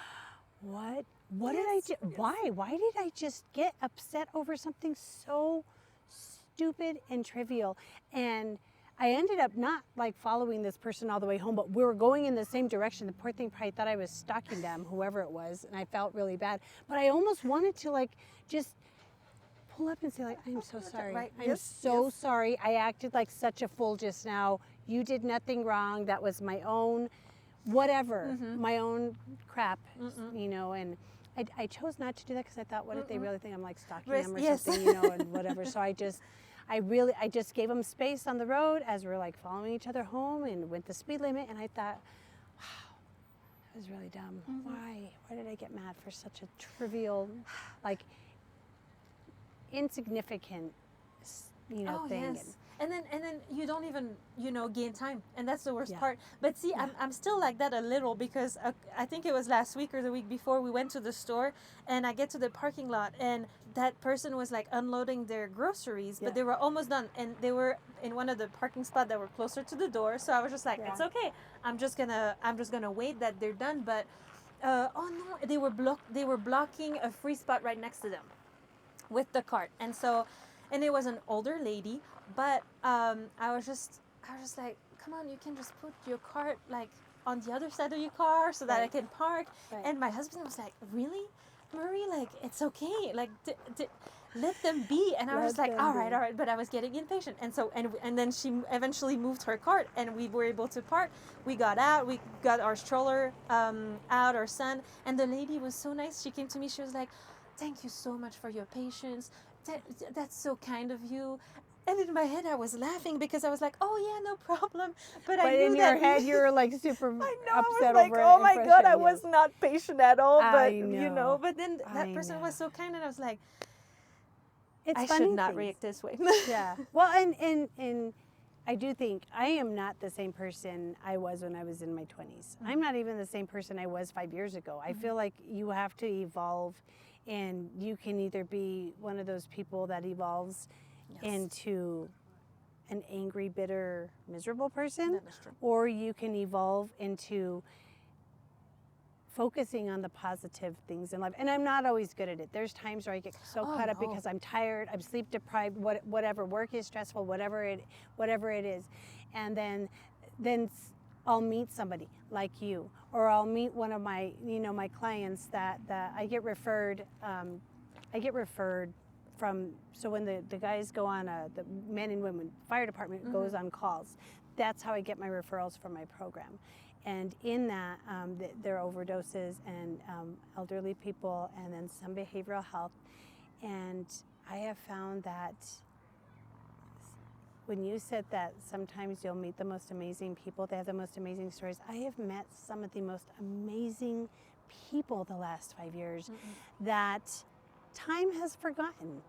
what did I do? Why did I just get upset over something so stupid and trivial? And I ended up not like following this person all the way home, but we were going in the same direction. The poor thing probably thought I was stalking them, whoever it was, and I felt really bad. But I almost wanted to like just pull up and say like, I'm so sorry.
Right.
I'm so sorry. I acted like such a fool just now. You did nothing wrong. That was my own whatever, my own crap, you know, and I chose not to do that because I thought, what if they really think I'm like stalking them or something, you know, and whatever. So I just gave them space on the road as we were like following each other home, and went the speed limit, and I thought, wow, that was really dumb. Why did I get mad for such a trivial, like insignificant, you know, thing?
Yes. And then you don't even, you know, gain time, and that's the worst part. But see, I'm still like that a little, because I think it was last week or the week before, we went to the store, and I get to the parking lot, and that person was like unloading their groceries, but they were almost done, and they were in one of the parking spots that were closer to the door. So I was just like, it's okay, I'm just gonna wait that they're done. But oh no, they were blocking a free spot right next to them with the cart, and it was an older lady. But I was just like, come on, you can just put your cart like on the other side of your car so that I can park. And my husband was like, really, Marie, like, it's okay, like let them be. And I was just like, all right. But I was getting impatient, and then she eventually moved her cart, and we were able to park. We got out, we got our stroller out, our son, and the lady was so nice. She came to me, she was like, thank you so much for your patience. That's so kind of you. And in my head, I was laughing because I was like, "Oh yeah, no problem." But I knew
in your head, you were like super upset
I was like,
over it.
"Oh my God, I was not patient at all." But
you
know, but then that person was so kind, and I was like,
I
should not react this way.
Yeah. Well, and I do think I am not the same person I was when I was in my 20s. I'm not even the same person I was 5 years ago. I feel like you have to evolve, and you can either be one of those people that evolves into an angry, bitter, miserable person, or you can evolve into focusing on the positive things in life. And I'm not always good at it. There's times where I get so caught up because I'm tired, I'm sleep deprived, whatever, work is stressful, whatever it is. And then I'll meet somebody like you, or I'll meet one of my, my clients that I get referred from. So when the guys go on, the men and women fire department goes on calls, that's how I get my referrals for my program. And in that, there are overdoses and elderly people, and then some behavioral health. And I have found that when you said that sometimes you'll meet the most amazing people, they have the most amazing stories, I have met some of the most amazing people the last 5 years that time has forgotten,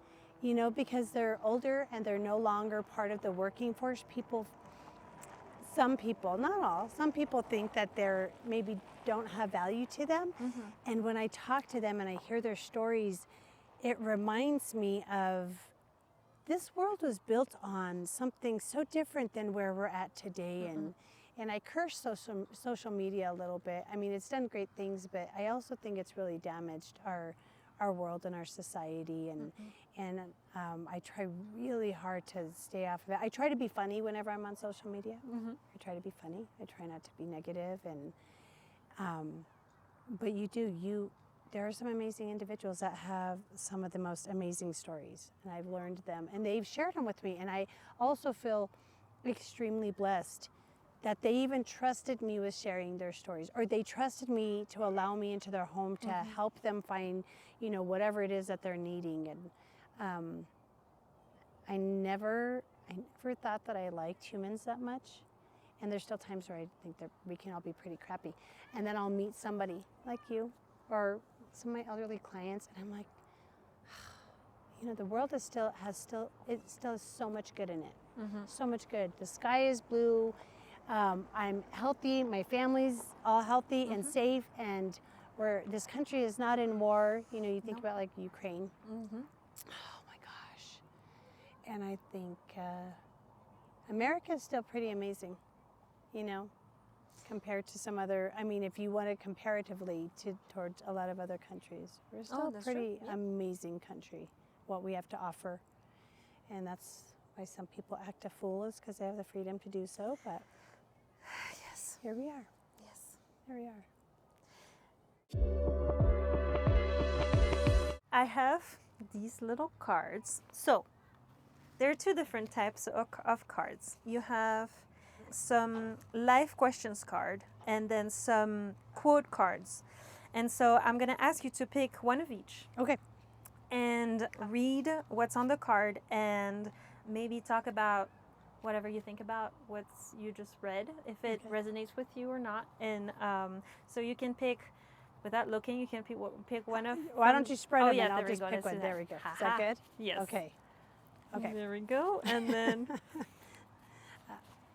because they're older and they're no longer part of the working force. Some people, not all, some people think that they're maybe don't have value to them. And when I talk to them and I hear their stories, it reminds me of this world was built on something so different than where we're at today. And I curse social media a little bit. I mean, it's done great things, but I also think it's really damaged our world and our society. And I try really hard to stay off of it. I try to be funny whenever I'm on social media. I try to be funny. I try not to be negative. But there are some amazing individuals that have some of the most amazing stories, and I've learned them, and they've shared them with me. And I also feel extremely blessed that they even trusted me with sharing their stories, or they trusted me to allow me into their home to help them find, whatever it is that they're needing. And I never thought that I liked humans that much. And there's still times where I think that we can all be pretty crappy. And then I'll meet somebody like you or some of my elderly clients, and I'm like, the world still has so much good in it. So much good. The sky is blue. I'm healthy. My family's all healthy and safe, and this country is not in war. You think about like Ukraine. Oh my gosh. And I think America is still pretty amazing, compared to some other. I mean, if you want to comparatively towards a lot of other countries, we're still a pretty amazing country. What we have to offer, and that's why some people act a fool, is because they have the freedom to do so. But
yes,
here we are.
Yes,
here we are.
I have these little cards. So there are two different types of cards. You have some life questions card and then some quote cards. And so I'm going to ask you to pick one of each.
Okay.
And read what's on the card and maybe talk about whatever you think about what you just read, if it resonates with you or not. And so you can pick, without looking, you can pick one of...
Why don't you spread them and I'll just
go.
pick one. There we go. Is that good?
Yes.
Okay.
There we go. And then...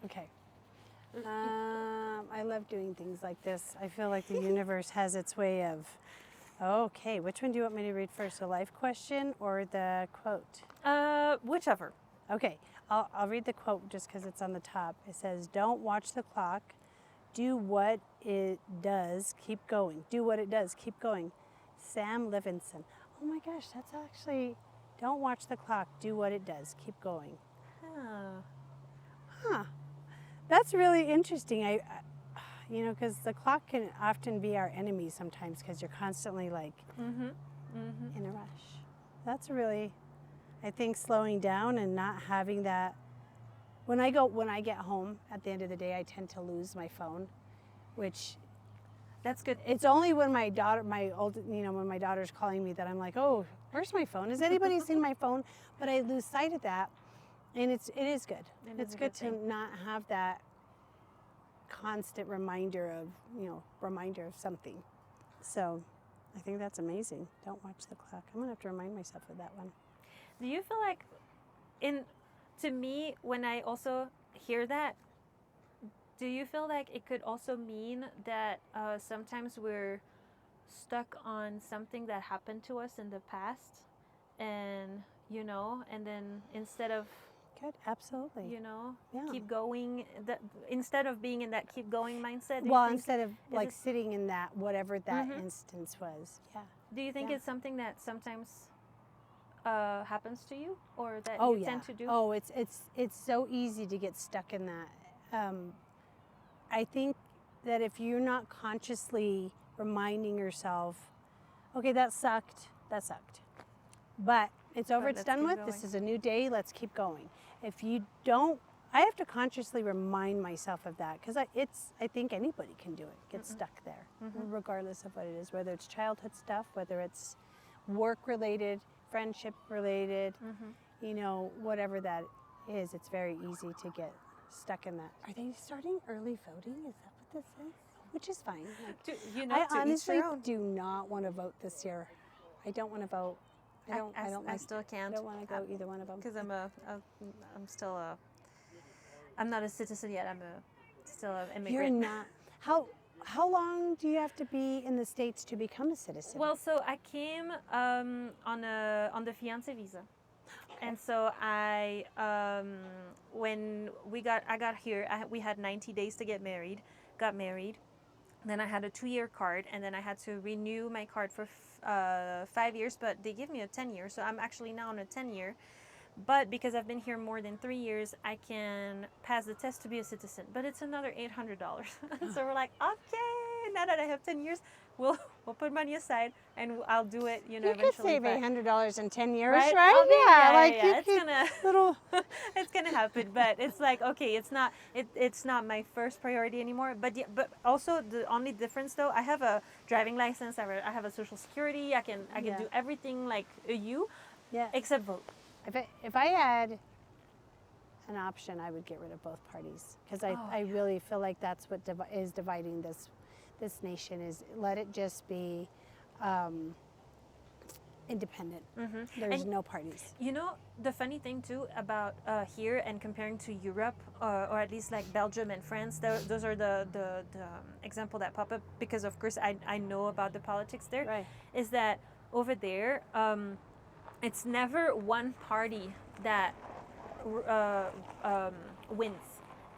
okay. I love doing things like this. I feel like the universe has its way of... Okay, which one do you want me to read first, the life question or the quote?
Whichever.
Okay, I'll read the quote just because it's on the top. It says, "Don't watch the clock. Do what it does. Keep going. Do what it does. Keep going." Sam Levinson. Oh my gosh, that's actually, don't watch the clock. Do what it does. Keep going. Huh. That's really interesting. Because the clock can often be our enemy sometimes because you're constantly like in a rush. That's really, I think, slowing down and not having that. When I get home at the end of the day, I tend to lose my phone, which
that's good.
It's only when when my daughter's calling me that I'm like, oh, where's my phone? Has anybody seen my phone? But I lose sight of that, and it is good. It's good to not have that constant reminder of something. So I think that's amazing. Don't watch the clock. I'm gonna have to remind myself of that one.
Do you feel like, to me, when I also hear that, do you feel like it could also mean that sometimes we're stuck on something that happened to us in the past, and and then instead of
Good, absolutely.
Keep going. Instead of being in that keep going mindset.
Instead of sitting in that, whatever that instance was. Yeah.
Do you think it's something that sometimes happens to you, or that you tend to do?
Oh, it's so easy to get stuck in that. I think that if you're not consciously reminding yourself, okay, that sucked, but it's over, it's done with, this is a new day, let's keep going. If you don't, I have to consciously remind myself of that, because I think anybody can do it, get stuck there, regardless of what it is, whether it's childhood stuff, whether it's work-related, friendship-related, whatever that is, it's very easy to get stuck in that. Are they starting early voting? Is that what this is? Which is fine. I honestly do not want to vote this year. I don't want to vote.
I still can't.
I don't want to go either one of them.
Because I'm not a citizen yet. I'm still an immigrant.
You're not. How long do you have to be in the States to become a citizen?
Well, so I came on the fiancé visa. And so when I got here, we had 90 days to get married. Got married. Then I had a 2-year card, and then I had to renew my card for 5 years, but they give me a 10-year, so I'm actually now on a 10-year. But because I've been here more than 3 years, I can pass the test to be a citizen. But it's another $800. So we're like, okay, now that I have 10 years, we'll put money aside and I'll do it,
You
eventually.
could save $800 in 10 years,
Right?
right?
Yeah,
It's gonna little.
it's gonna happen. But it's like, okay, it's not my first priority anymore. But yeah, but also the only difference though, I have a driving license. I have a social security. I can do everything like you, except vote.
If I had an option, I would get rid of both parties because I really feel like that's what is dividing this nation. Is let it just be independent. There's no parties.
The funny thing too about here and comparing to Europe, or at least like Belgium and France, those are the example that pop up because of course I know about the politics there.
Right.
Is that over there? It's never one party that wins.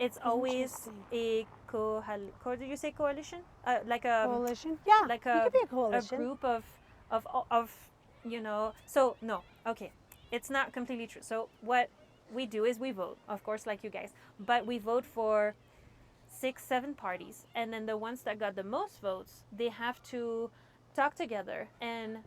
It's always a do you say coalition? Like a
coalition? Yeah,
like
it could be a coalition.
A group of So no, okay, it's not completely true. So what we do is we vote, of course, like you guys, but we vote for 6-7 parties, and then the ones that got the most votes, they have to talk together and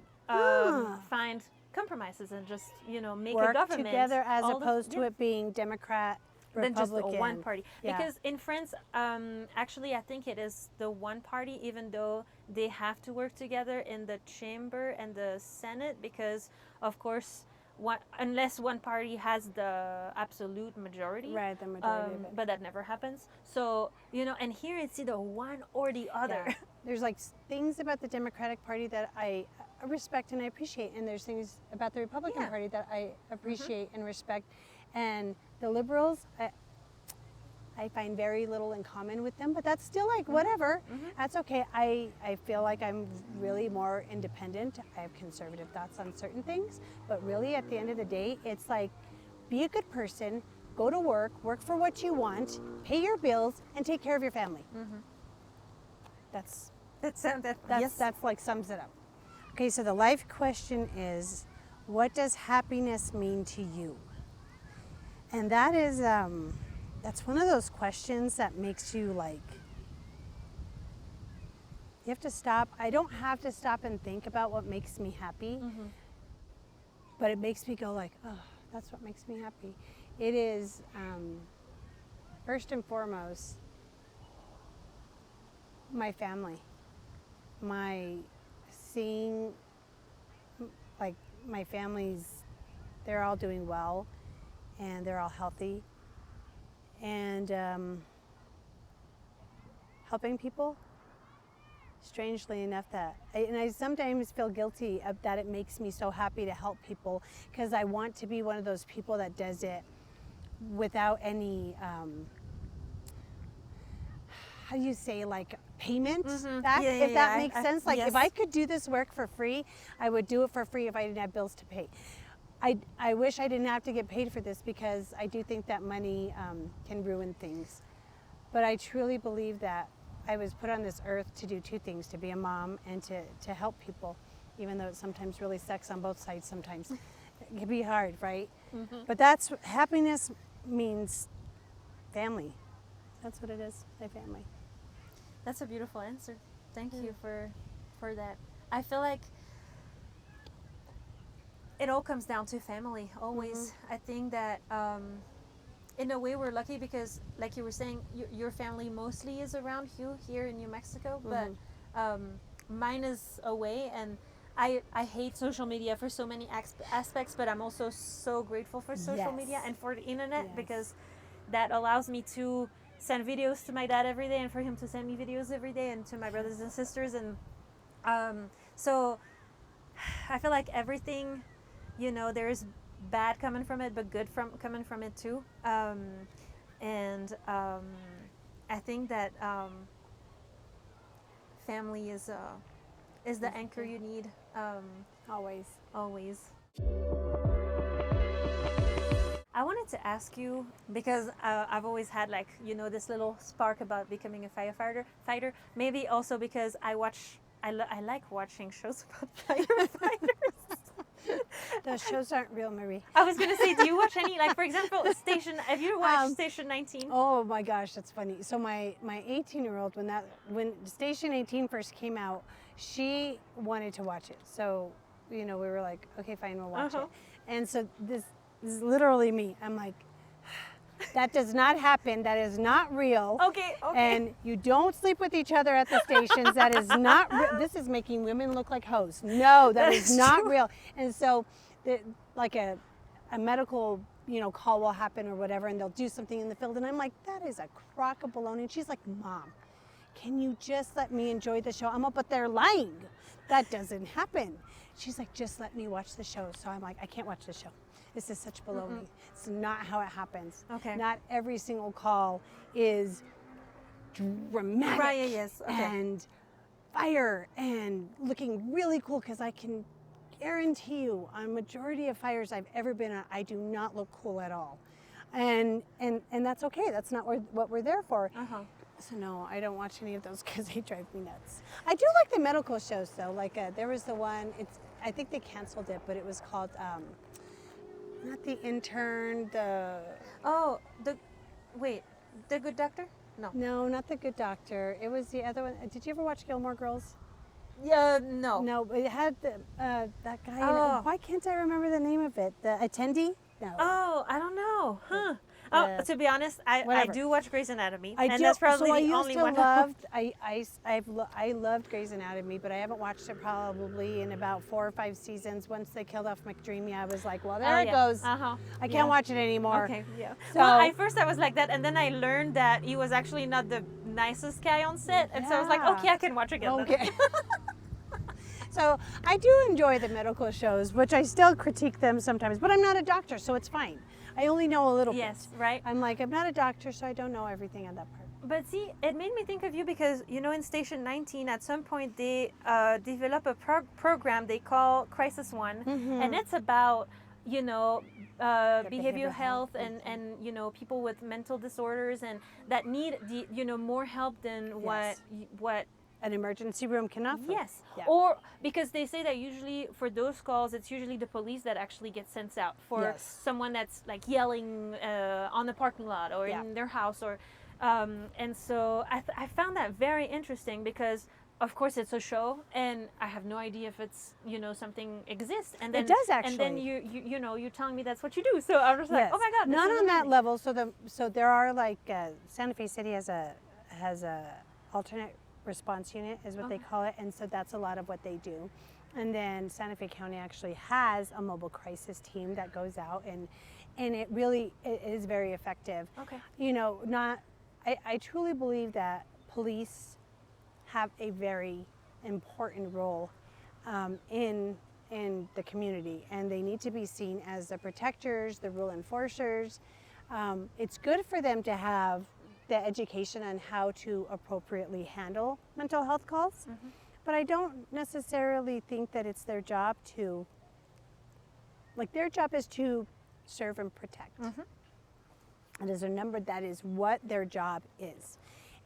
find compromises and just make
work
a government
together as opposed to it being Democrat, Republican.
Than just one party. Because in France, actually, I think it is the one party, even though they have to work together in the chamber and the Senate, because of course, unless one party has the absolute majority,
right, the majority of it.
But that never happens. So and here it's either one or the other.
Yeah. There's like things about the Democratic Party that I respect and I appreciate, and there's things about the Republican Party that I appreciate and respect, and the Liberals I find very little in common with them, but that's still like whatever. That's okay. I feel like I'm really more independent. I have conservative thoughts on certain things, but really at the end of the day, it's like be a good person, go to work for what you want, pay your bills, and take care of your family. That's like sums it up. Okay, so the life question is, what does happiness mean to you? And that is, that's one of those questions that makes you like, you have to stop. I don't have to stop and think about what makes me happy, but it makes me go like, oh, that's what makes me happy. It is, first and foremost, my family. Seeing like my family's, they're all doing well and they're all healthy, and helping people, strangely enough, and I sometimes feel guilty that it makes me so happy to help people because I want to be one of those people that does it without any how do you say, like payment back, if that makes sense. Like if I could do this work for free, I would do it for free if I didn't have bills to pay. I wish I didn't have to get paid for this because I do think that money can ruin things. But I truly believe that I was put on this earth to do two things, to be a mom and to help people, even though it sometimes really sucks on both sides sometimes. It can be hard, right? But happiness means family. That's what it is, my family.
That's a beautiful answer. Thank you for that. I feel like it all comes down to family, always. I think that in a way we're lucky because, like you were saying, your family mostly is around you here in New Mexico, but mine is away, and I hate social media for so many aspects, but I'm also so grateful for social media and for the internet because that allows me to send videos to my dad every day and for him to send me videos every day and to my brothers and sisters, and so I feel like everything, there is bad coming from it but good coming from it too, and I think that family is the anchor you need, always. I wanted to ask you because I've always had like this little spark about becoming a fighter. Maybe also because I like watching shows about firefighters.
Those shows aren't real, Marie.
I was gonna say, do you watch any, like for example, Station? Have you watched Station 19?
Oh my gosh, that's funny. So my 18-year-old, when Station 18 first came out, she wanted to watch it. So we were like, okay, fine, we'll watch it. And so this is literally me. I'm like, that does not happen. That is not real.
Okay.
And you don't sleep with each other at the stations. That is not real. This is making women look like hoes. No, that is not
true.
real. And so, like a medical, call will happen or whatever, and they'll do something in the field. And I'm like, that is a crock of baloney. And she's like, Mom, can you just let me enjoy the show? I'm up, but they're lying. That doesn't happen. She's like, just let me watch the show. So I'm like, I can't watch the show. This is such baloney. It's not how it happens.
Okay.
Not every single call is dramatic
Right, yes. Okay.
and fire and looking really cool, because I can guarantee you on majority of fires I've ever been on, I do not look cool at all. And that's okay. That's not what we're there for. So no, I don't watch any of those because they drive me nuts. I do like the medical shows though. Like there was the one, I think they canceled it, but it was called not The Intern,
The Good Doctor? No.
No, not The Good Doctor. It was the other one. Did you ever watch Gilmore Girls?
Yeah, no.
No, it had that guy in it. Why can't I remember the name of it? The attendee? No.
Oh, I don't know. Huh. To be honest, I do watch Grey's Anatomy, that's probably the only one.
I loved Grey's Anatomy, but I haven't watched it probably in about 4 or 5 seasons. Once they killed off McDreamy, I was like, well, there it goes. I can't watch it anymore.
Okay, yeah.
So,
well, at first I was like that, and then I learned that he was actually not the nicest guy on set, and so I was like, okay, I can watch again.
Okay. So I do enjoy the medical shows, which I still critique them sometimes, but I'm not a doctor, so it's fine. I only know a little bit.
Yes, right.
I'm like, I'm not a doctor, so I don't know everything on that part.
But see, it made me think of you because, in Station 19, at some point, they develop a program they call Crisis One, and it's about, behavioral health and people with mental disorders and that need, more help than what
an emergency room can offer.
Yes. Yeah. Or because they say that usually for those calls, it's usually the police that actually get sent out for someone that's like yelling on the parking lot or in their house. Or and so I found that very interesting because, of course, it's a show and I have no idea if it's, something exists. And then,
it does actually.
And then you're telling me that's what you do. So I was like, oh my God.
Not on that level. So there are like Santa Fe City has a alternate response unit is what they call it, and so that's a lot of what they do. And then Santa Fe County actually has a mobile crisis team that goes out, and it is very effective.
Okay.
I truly believe that police have a very important role in the community, and they need to be seen as the protectors, the rule enforcers. It's good for them to have the education on how to appropriately handle mental health calls. But I don't necessarily think that it's their job to, their job is to serve and protect. And as a number, that is what their job is.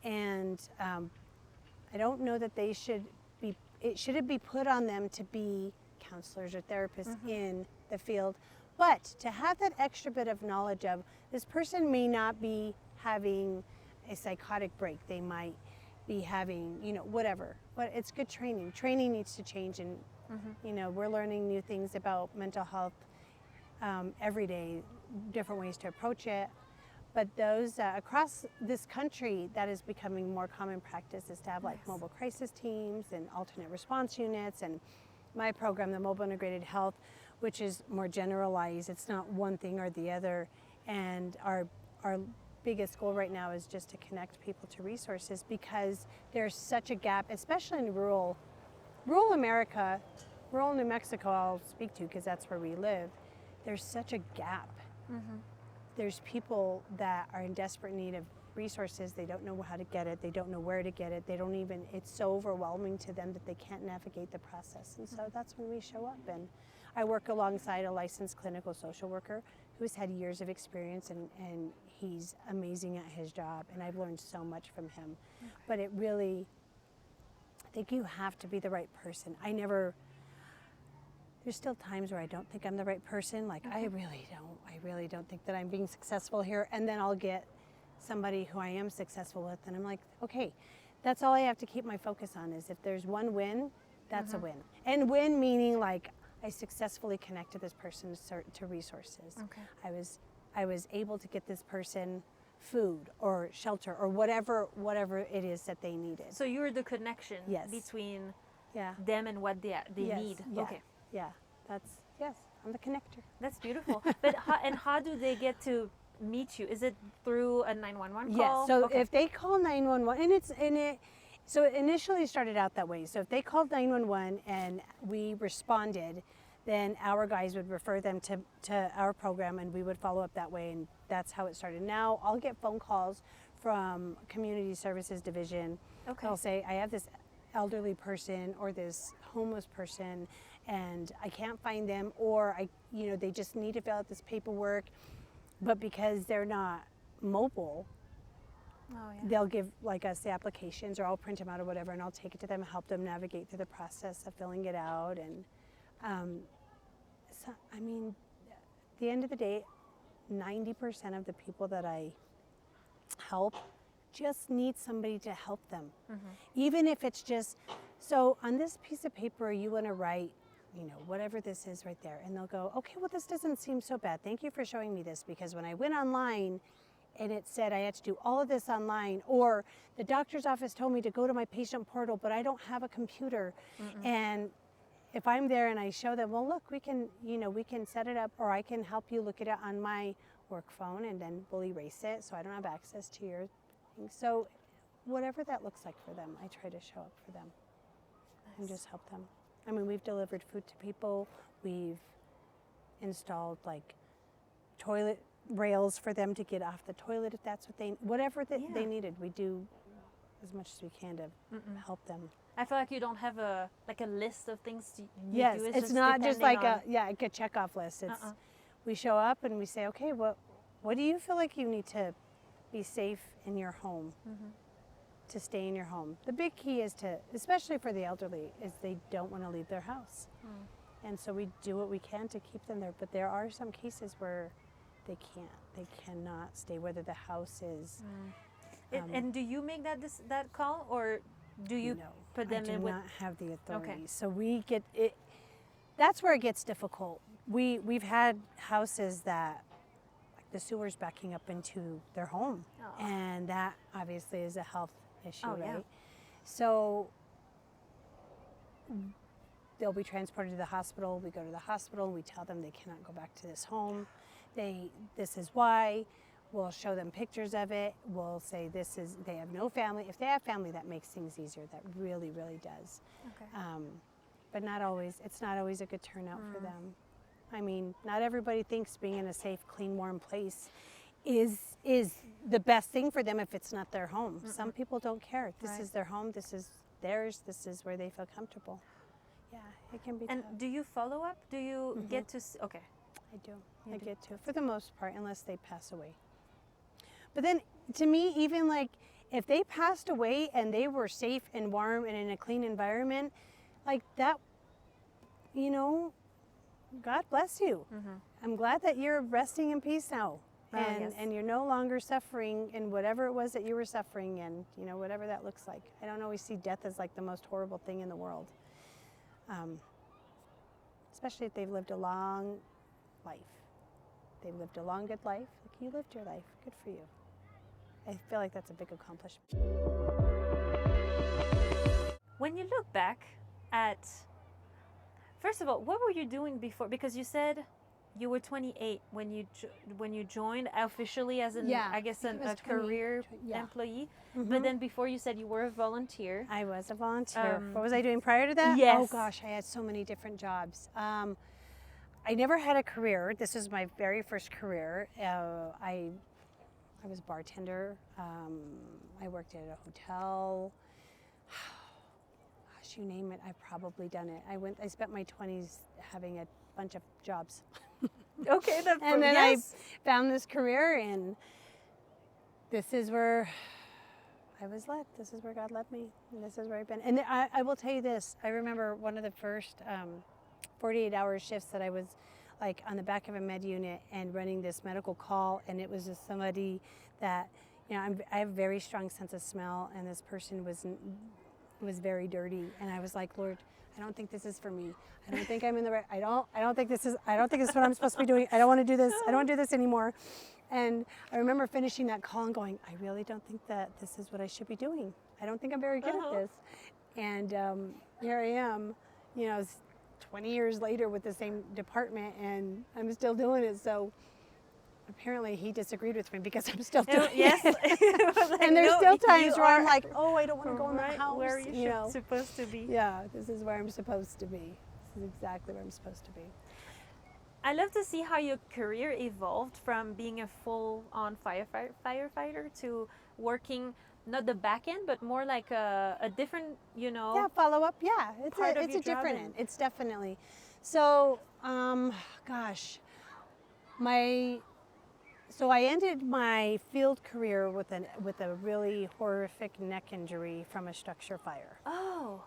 And I don't know that it shouldn't be put on them to be counselors or therapists in the field, but to have that extra bit of knowledge of this person may not be having a psychotic break. They might be having, whatever. But it's good training. Training needs to change, and we're learning new things about mental health every day, different ways to approach it. But those across this country, that is becoming more common practice, is to have mobile crisis teams and alternate response units. And my program, the Mobile Integrated Health, which is more generalized. It's not one thing or the other. And our biggest goal right now is just to connect people to resources, because there's such a gap, especially in rural America, rural New Mexico I'll speak to because that's where we live. There's such a gap. There's people that are in desperate need of resources. They don't know how to get it. They don't know where to get it. It's so overwhelming to them that they can't navigate the process. And so that's when we show up. And I work alongside a licensed clinical social worker who's had years of experience, and he's amazing at his job, and I've learned so much from him.
Okay.
But it really, I think you have to be the right person. There's still times where I don't think I'm the right person. Like,
Okay.
I really don't think that I'm being successful here. And then I'll get somebody who I am successful with, and I'm like, okay, that's all I have to keep my focus on, is if there's one win, that's a win. And win meaning like I successfully connected this person to resources.
Okay.
I was able to get this person food or shelter or whatever it is that they needed.
So you're the connection
Yes.
between
Yeah.
them and what they
Yes.
need.
Yeah.
Okay.
Yeah. Yes, I'm the connector.
That's beautiful. But how do they get to meet you? Is it through a 911 call?
Yes. So
Okay.
if they call 911, so it initially started out that way. So if they called 911 and we responded, then our guys would refer them to our program, and we would follow up that way, and that's how it started. Now I'll get phone calls from Community Services Division.
Okay.
They'll say, I have this elderly person or this homeless person, and I can't find them, or they just need to fill out this paperwork, but because they're not mobile,
Oh, yeah.
they'll give us the applications, or I'll print them out or whatever, and I'll take it to them and help them navigate through the process of filling it out. And at the end of the day, 90% of the people that I help just need somebody to help them. Even if it's just, so on this piece of paper you want to write, whatever this is right there, and they'll go, okay, well, this doesn't seem so bad. Thank you for showing me this, because when I went online and it said I had to do all of this online, or the doctor's office told me to go to my patient portal, but I don't have a computer. And if I'm there and I show them, well, look, we can set it up, or I can help you look it up on my work phone, and then we'll erase it so I don't have access to your thing. So whatever that looks like for them, I try to show up for them and just help them. I mean, we've delivered food to people. We've installed toilet rails for them to get off the toilet if that's what they needed. We do as much as we can to help them.
I feel like you don't have a list of things you
Yes,
do.
it's not just like
on...
a check-off list. It's we show up and we say, okay, what do you feel like you need to be safe in your home, to stay in your home? The big key is especially for the elderly, is they don't want to leave their house. And so we do what we can to keep them there. But there are some cases where they cannot stay, whether the house is.
And do you make that call, or do you put them in with?
I do not have the authority.
Okay.
So we get it. That's where it gets difficult. We've had houses that the sewer's backing up into their home, and that obviously is a health issue, right?
Yeah.
So they'll be transported to the hospital. We go to the hospital and we tell them they cannot go back to this home. This is why. We'll show them pictures of it. We'll say they have no family. If they have family, that makes things easier. That really, really does.
Okay.
But not always. It's not always a good turnout for them. I mean, not everybody thinks being in a safe, clean, warm place is the best thing for them if it's not their home. Some people don't care. This is their home. This is theirs. This is where they feel comfortable. Yeah, it can be
And
tough.
do you follow up? Do you get to? Okay.
I do. I get to, for the most part, unless they pass away. But then, to me, even if they passed away and they were safe and warm and in a clean environment, that, God bless you. I'm glad that you're resting in peace now. And you're no longer suffering in whatever it was that you were suffering in, whatever that looks like. I don't always see death as the most horrible thing in the world. Especially if they've lived a long life. They've lived a long, good life. You lived your life. Good for you. I feel like that's a big accomplishment.
When you look back at, first of all, what were you doing before? Because you said you were 28 when you joined officially as a career employee. But then before, you said you were a volunteer.
I was a volunteer. What was I doing prior to that?
Yes.
Oh gosh, I had so many different jobs. I never had a career. This was my very first career. I was a bartender. I worked at a hotel. Gosh, you name it, I've probably done it. I spent my 20s having a bunch of jobs.
Okay,
And then
yes.
I found this career, and this is where I was led. This is where God led me. And this is where I've been. And I will tell you this. I remember one of the first 48-hour shifts that I was like on the back of a med unit and running this medical call, and it was just somebody that, you know, I have a very strong sense of smell, and this person was very dirty, and I was like, Lord, I don't think this is for me. I don't think I'm in the right. I don't think this is what I'm supposed to be doing. I don't want to do this. I don't want to do this anymore. And I remember finishing that call and going, I really don't think that this is what I should be doing. I don't think I'm very good at this. And here I am, you know, 20 years later with the same department, and I'm still doing it. So apparently he disagreed with me because I'm still doing
yes.
it.
Like,
and there's
no,
still times
you
where I'm
are
like, oh, I don't want to go in
right
the house.
where you
know,
supposed to be.
yeah, this is where I'm supposed to be. This is exactly where I'm supposed to be.
I love to see how your career evolved from being a full-on firefighter to working not the back end, but more like a different, you know.
Yeah, follow up. Yeah,
part of
it's
your
a different
job
end. It's definitely. So, gosh, so I ended my field career with a really horrific neck injury from a structure fire.
Oh.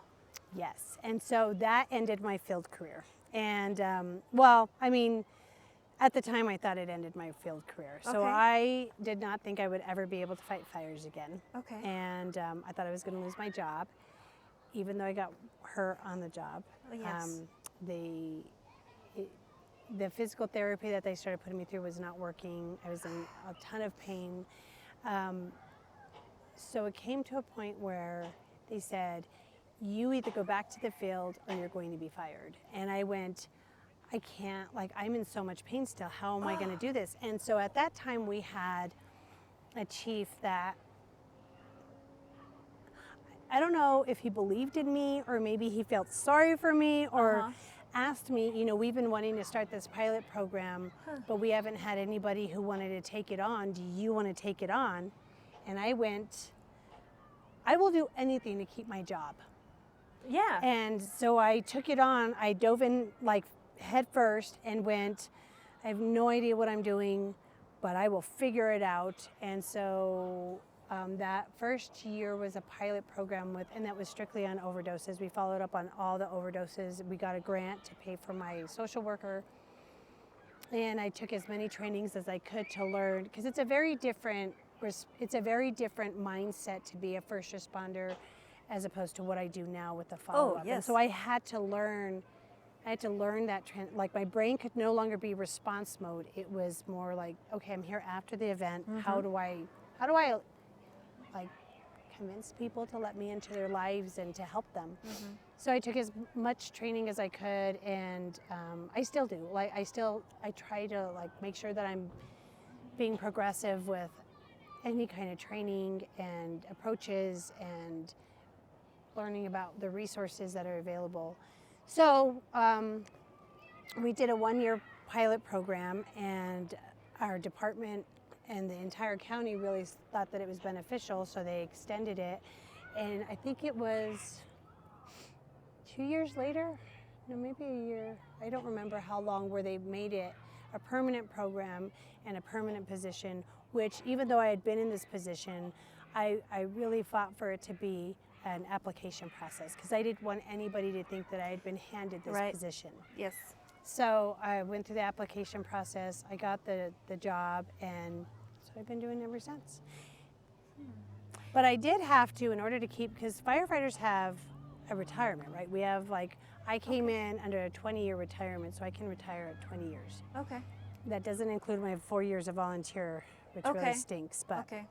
Yes, and so that ended my field career. And well, I mean, at the time I thought it ended my field career. So
Okay.
I did not think I would ever be able to fight fires again.
Okay.
And I thought I was going to lose my job, even though I got hurt on the job.
Oh, yes.
The physical therapy that they started putting me through was not working. I was in a ton of pain. So it came to a point where they said, you either go back to the field or you're going to be fired. And I went, I can't, like, I'm in so much pain still. How am I going to do this? And so at that time we had a chief that, I don't know if he believed in me or maybe he felt sorry for me or asked me, you know, we've been wanting to start this pilot program, but we haven't had anybody who wanted to take it on. Do you want to take it on? And I went, I will do anything to keep my job.
Yeah.
And so I took it on. I dove in like head first and went, I have no idea what I'm doing, but I will figure it out. And so that first year was a pilot program and that was strictly on overdoses. We followed up on all the overdoses. We got a grant to pay for my social worker. And I took as many trainings as I could to learn, because it's a very different mindset to be a first responder as opposed to what I do now with the follow-up.
Oh, yes.
And so I had to learn that, like my brain could no longer be response mode. It was more like, okay, I'm here after the event. How do I like convince people to let me into their lives and to help them? So I took as much training as I could, and I still do. Like I try to like make sure that I'm being progressive with any kind of training and approaches and learning about the resources that are available. So we did a 1-year pilot program, and our department and the entire county really thought that it was beneficial, so they extended it. And I think it was 2 years later, no, maybe a year, I don't remember how long, where they made it a permanent program and a permanent position, which even though I had been in this position, I really fought for it to be an application process, because I didn't want anybody to think that I had been handed this position.
Yes.
So I went through the application process, I got the job, and that's what I've been doing ever since. But I did have to, in order to keep, because firefighters have a retirement, right? We have like, I came in under a 20-year retirement, so I can retire at 20 years.
Okay.
That doesn't include my 4 years of volunteer, which really stinks. But
okay.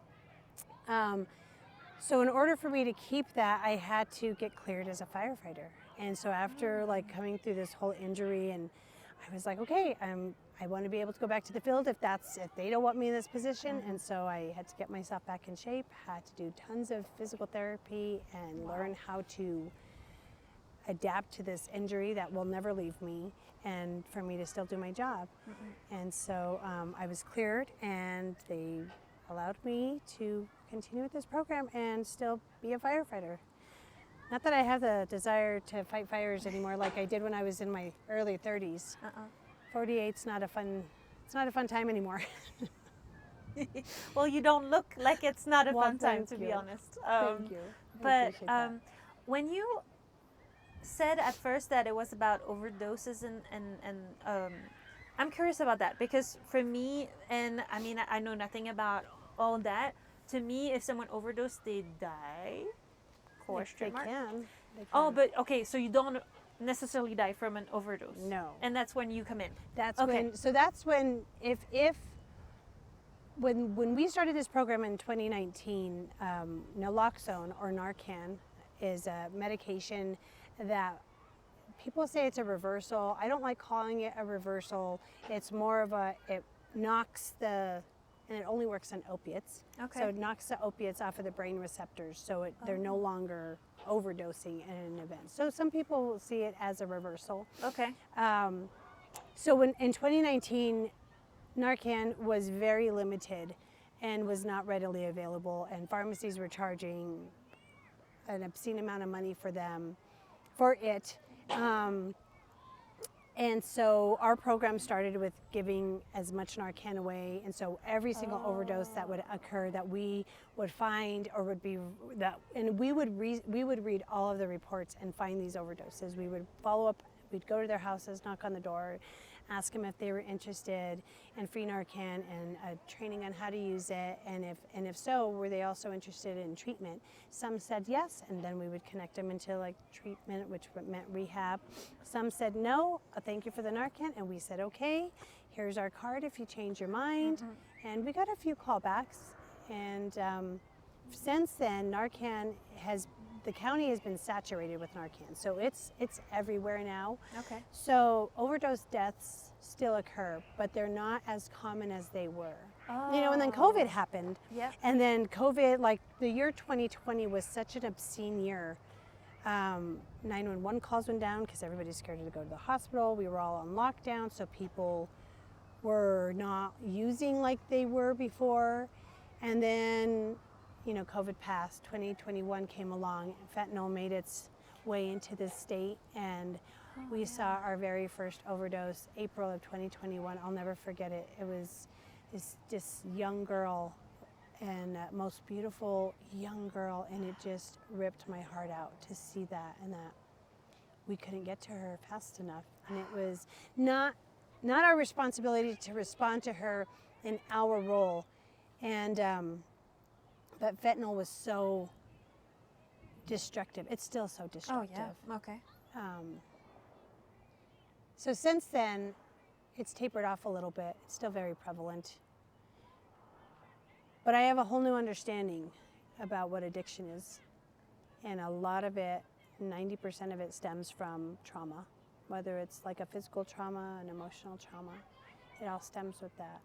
So in order for me to keep that, I had to get cleared as a firefighter. And so after like coming through this whole injury, and I was like, okay, I want to be able to go back to the field if they don't want me in this position. And so I had to get myself back in shape, had to do tons of physical therapy and learn how to adapt to this injury that will never leave me, and for me to still do my job. And so I was cleared, and they allowed me to continue with this program and still be a firefighter. Not that I have the desire to fight fires anymore like I did when I was in my early 30s. 48's not a fun. It's not a fun time anymore.
Well, you don't look like it's not a
Well,
fun time,
thank
to be
you.
honest.
Thank you. I
But
appreciate that.
when you said at first that it was about overdoses and I'm curious about that because for me, and I mean, I know nothing about all that. To me, if someone overdosed, they die.
They
Question mark.
can. They
Oh,
can.
but okay, so you don't necessarily die from an overdose.
No.
And that's when you come in.
That's
Okay.
when. So that's when. If when we started this program in 2019, naloxone or Narcan is a medication that people say it's a reversal. I don't like calling it a reversal. It's more of a, it knocks the, and it only works on opiates.
Okay.
So it knocks the opiates off of the brain receptors, so they're no longer overdosing in an event. So some people will see it as a reversal.
Okay.
So when in 2019, Narcan was very limited and was not readily available, and pharmacies were charging an obscene amount of money for it. And so our program started with giving as much Narcan away, and so every single overdose that would occur that we would find or would be that, and we would read all of the reports and find these overdoses. We would follow up. We'd go to their houses, knock on the door, ask them if they were interested in free Narcan and training on how to use it, and if so, were they also interested in treatment? Some said yes, and then we would connect them into like treatment, which meant rehab. Some said no, thank you for the Narcan, and we said okay, here's our card if you change your mind. And we got a few callbacks, and since then, Narcan the county has been saturated with Narcan, so it's everywhere now.
Okay.
So overdose deaths still occur, but they're not as common as they were.
Oh.
You know, and then COVID happened.
Yeah.
And then COVID, like the year 2020 was such an obscene year. 911 calls went down because everybody's scared to go to the hospital. We were all on lockdown, so people were not using like they were before. And then, you know, COVID passed, 2021 came along, fentanyl made its way into the state, and we saw our very first overdose, April of 2021. I'll never forget it. It was this young girl, and most beautiful young girl, and it just ripped my heart out to see that, and that we couldn't get to her fast enough. And it was not our responsibility to respond to her in our role. And but fentanyl was so destructive. It's still so destructive.
Oh yeah. Okay.
So since then, it's tapered off a little bit. It's still very prevalent. But I have a whole new understanding about what addiction is. And a lot of it, 90% of it stems from trauma, whether it's like a physical trauma, an emotional trauma. It all stems with that.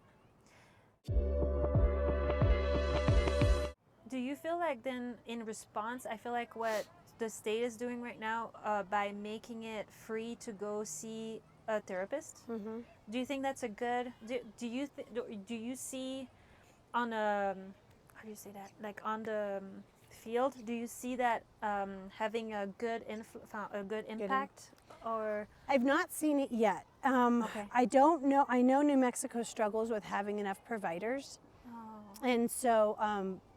Do you feel like then in response, I feel like what the state is doing right now by making it free to go see a therapist, do you think that's a good, do you see on a, how do you say that, like on the field, do you see that having a good impact? Or
I've not seen it yet.
Okay.
I don't know. I know New Mexico struggles with having enough providers. And so,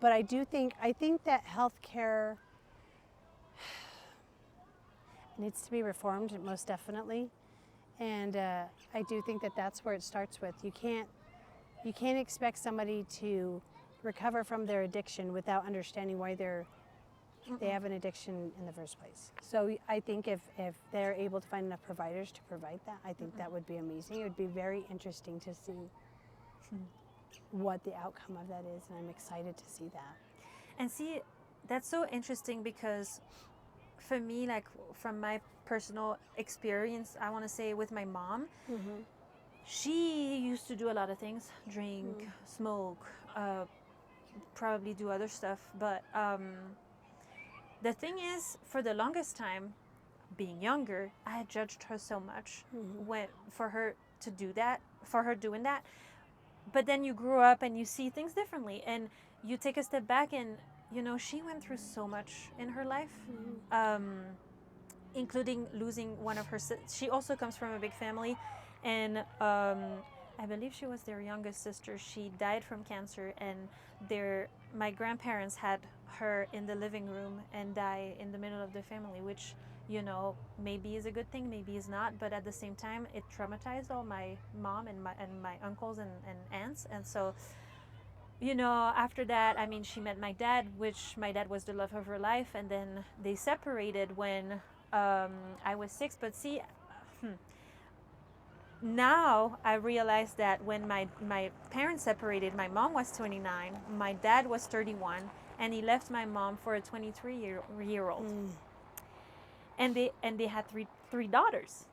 but I think that healthcare needs to be reformed, most definitely. And I do think that that's where it starts with. You can't expect somebody to recover from their addiction without understanding why they have an addiction in the first place. So I think if they're able to find enough providers to provide that, I think that would be amazing. It would be very interesting to see what the outcome of that is, and I'm excited to see that.
And see, that's so interesting because for me, like from my personal experience, I want to say with my mom, she used to do a lot of things, drink, smoke, probably do other stuff. But the thing is, for the longest time, being younger, I had judged her so much for her doing that. But then you grew up and you see things differently, and you take a step back, and you know she went through so much in her life, including losing one of her. She also comes from a big family, and I believe she was their youngest sister. She died from cancer, and my grandparents had her in the living room and die in the middle of the family, which, you know, maybe is a good thing, maybe is not, but at the same time it traumatized all my mom and my uncles and aunts. And so, you know, after that, I mean, she met my dad, which my dad was the love of her life, and then they separated when I was 6. But see, now I realize that when my parents separated, my mom was 29, my dad was 31, and he left my mom for a 23-year old. And they had three daughters.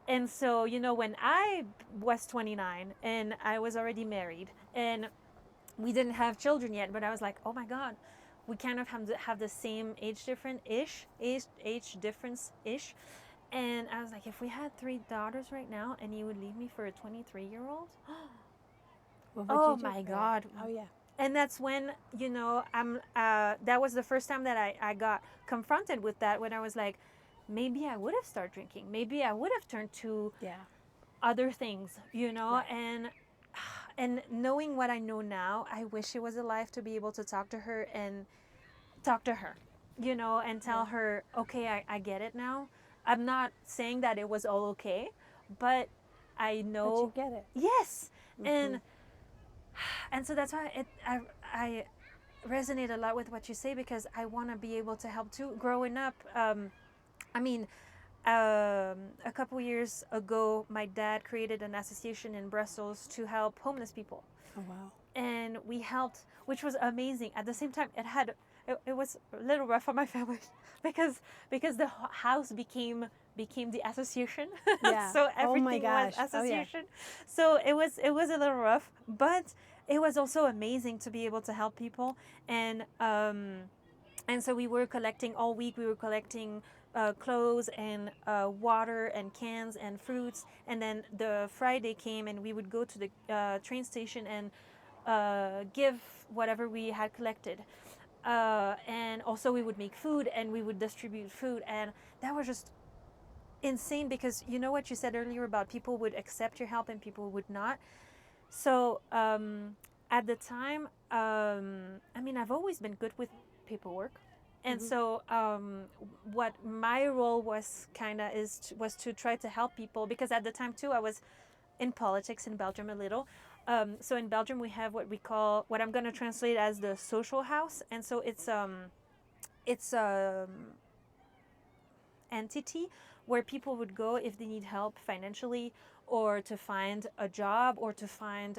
And so, you know, when I was 29 and I was already married and we didn't have children yet, but I was like, oh my God, we kind of have the same age difference ish. And I was like, if we had 3 daughters right now and you would leave me for a 23-year-old, oh my God.
Oh yeah.
And that's when, you know, that was the first time that I got confronted with that, when I was like, maybe I would have started drinking. Maybe I would have turned to other things, you know. Right. And knowing what I know now, I wish she was alive to be able to talk to her, you know, and tell her, okay, I get it now. I'm not saying that it was all okay, but I know.
But you get it.
Yes. And so that's why I resonate a lot with what you say, because I want to be able to help too. Growing up, I mean, a couple years ago, my dad created an association in Brussels to help homeless people.
Oh, wow.
And we helped, which was amazing. At the same time, it was a little rough on my family because the house became the association.
Yeah.
So everything was association. So it was a little rough, but it was also amazing to be able to help people. And so we were collecting all week. We were collecting clothes and water and cans and fruits. And then the Friday came and we would go to the train station and give whatever we had collected. And also we would make food and we would distribute food. And that was just insane, because you know what you said earlier about people would accept your help and people would not. So at the time, I mean, I've always been good with paperwork. And so what my role was was to try to help people, because at the time too, I was in politics in Belgium a little. So in Belgium, we have what I'm going to translate as the social house. And so it's entity where people would go if they need help financially, or to find a job, or to find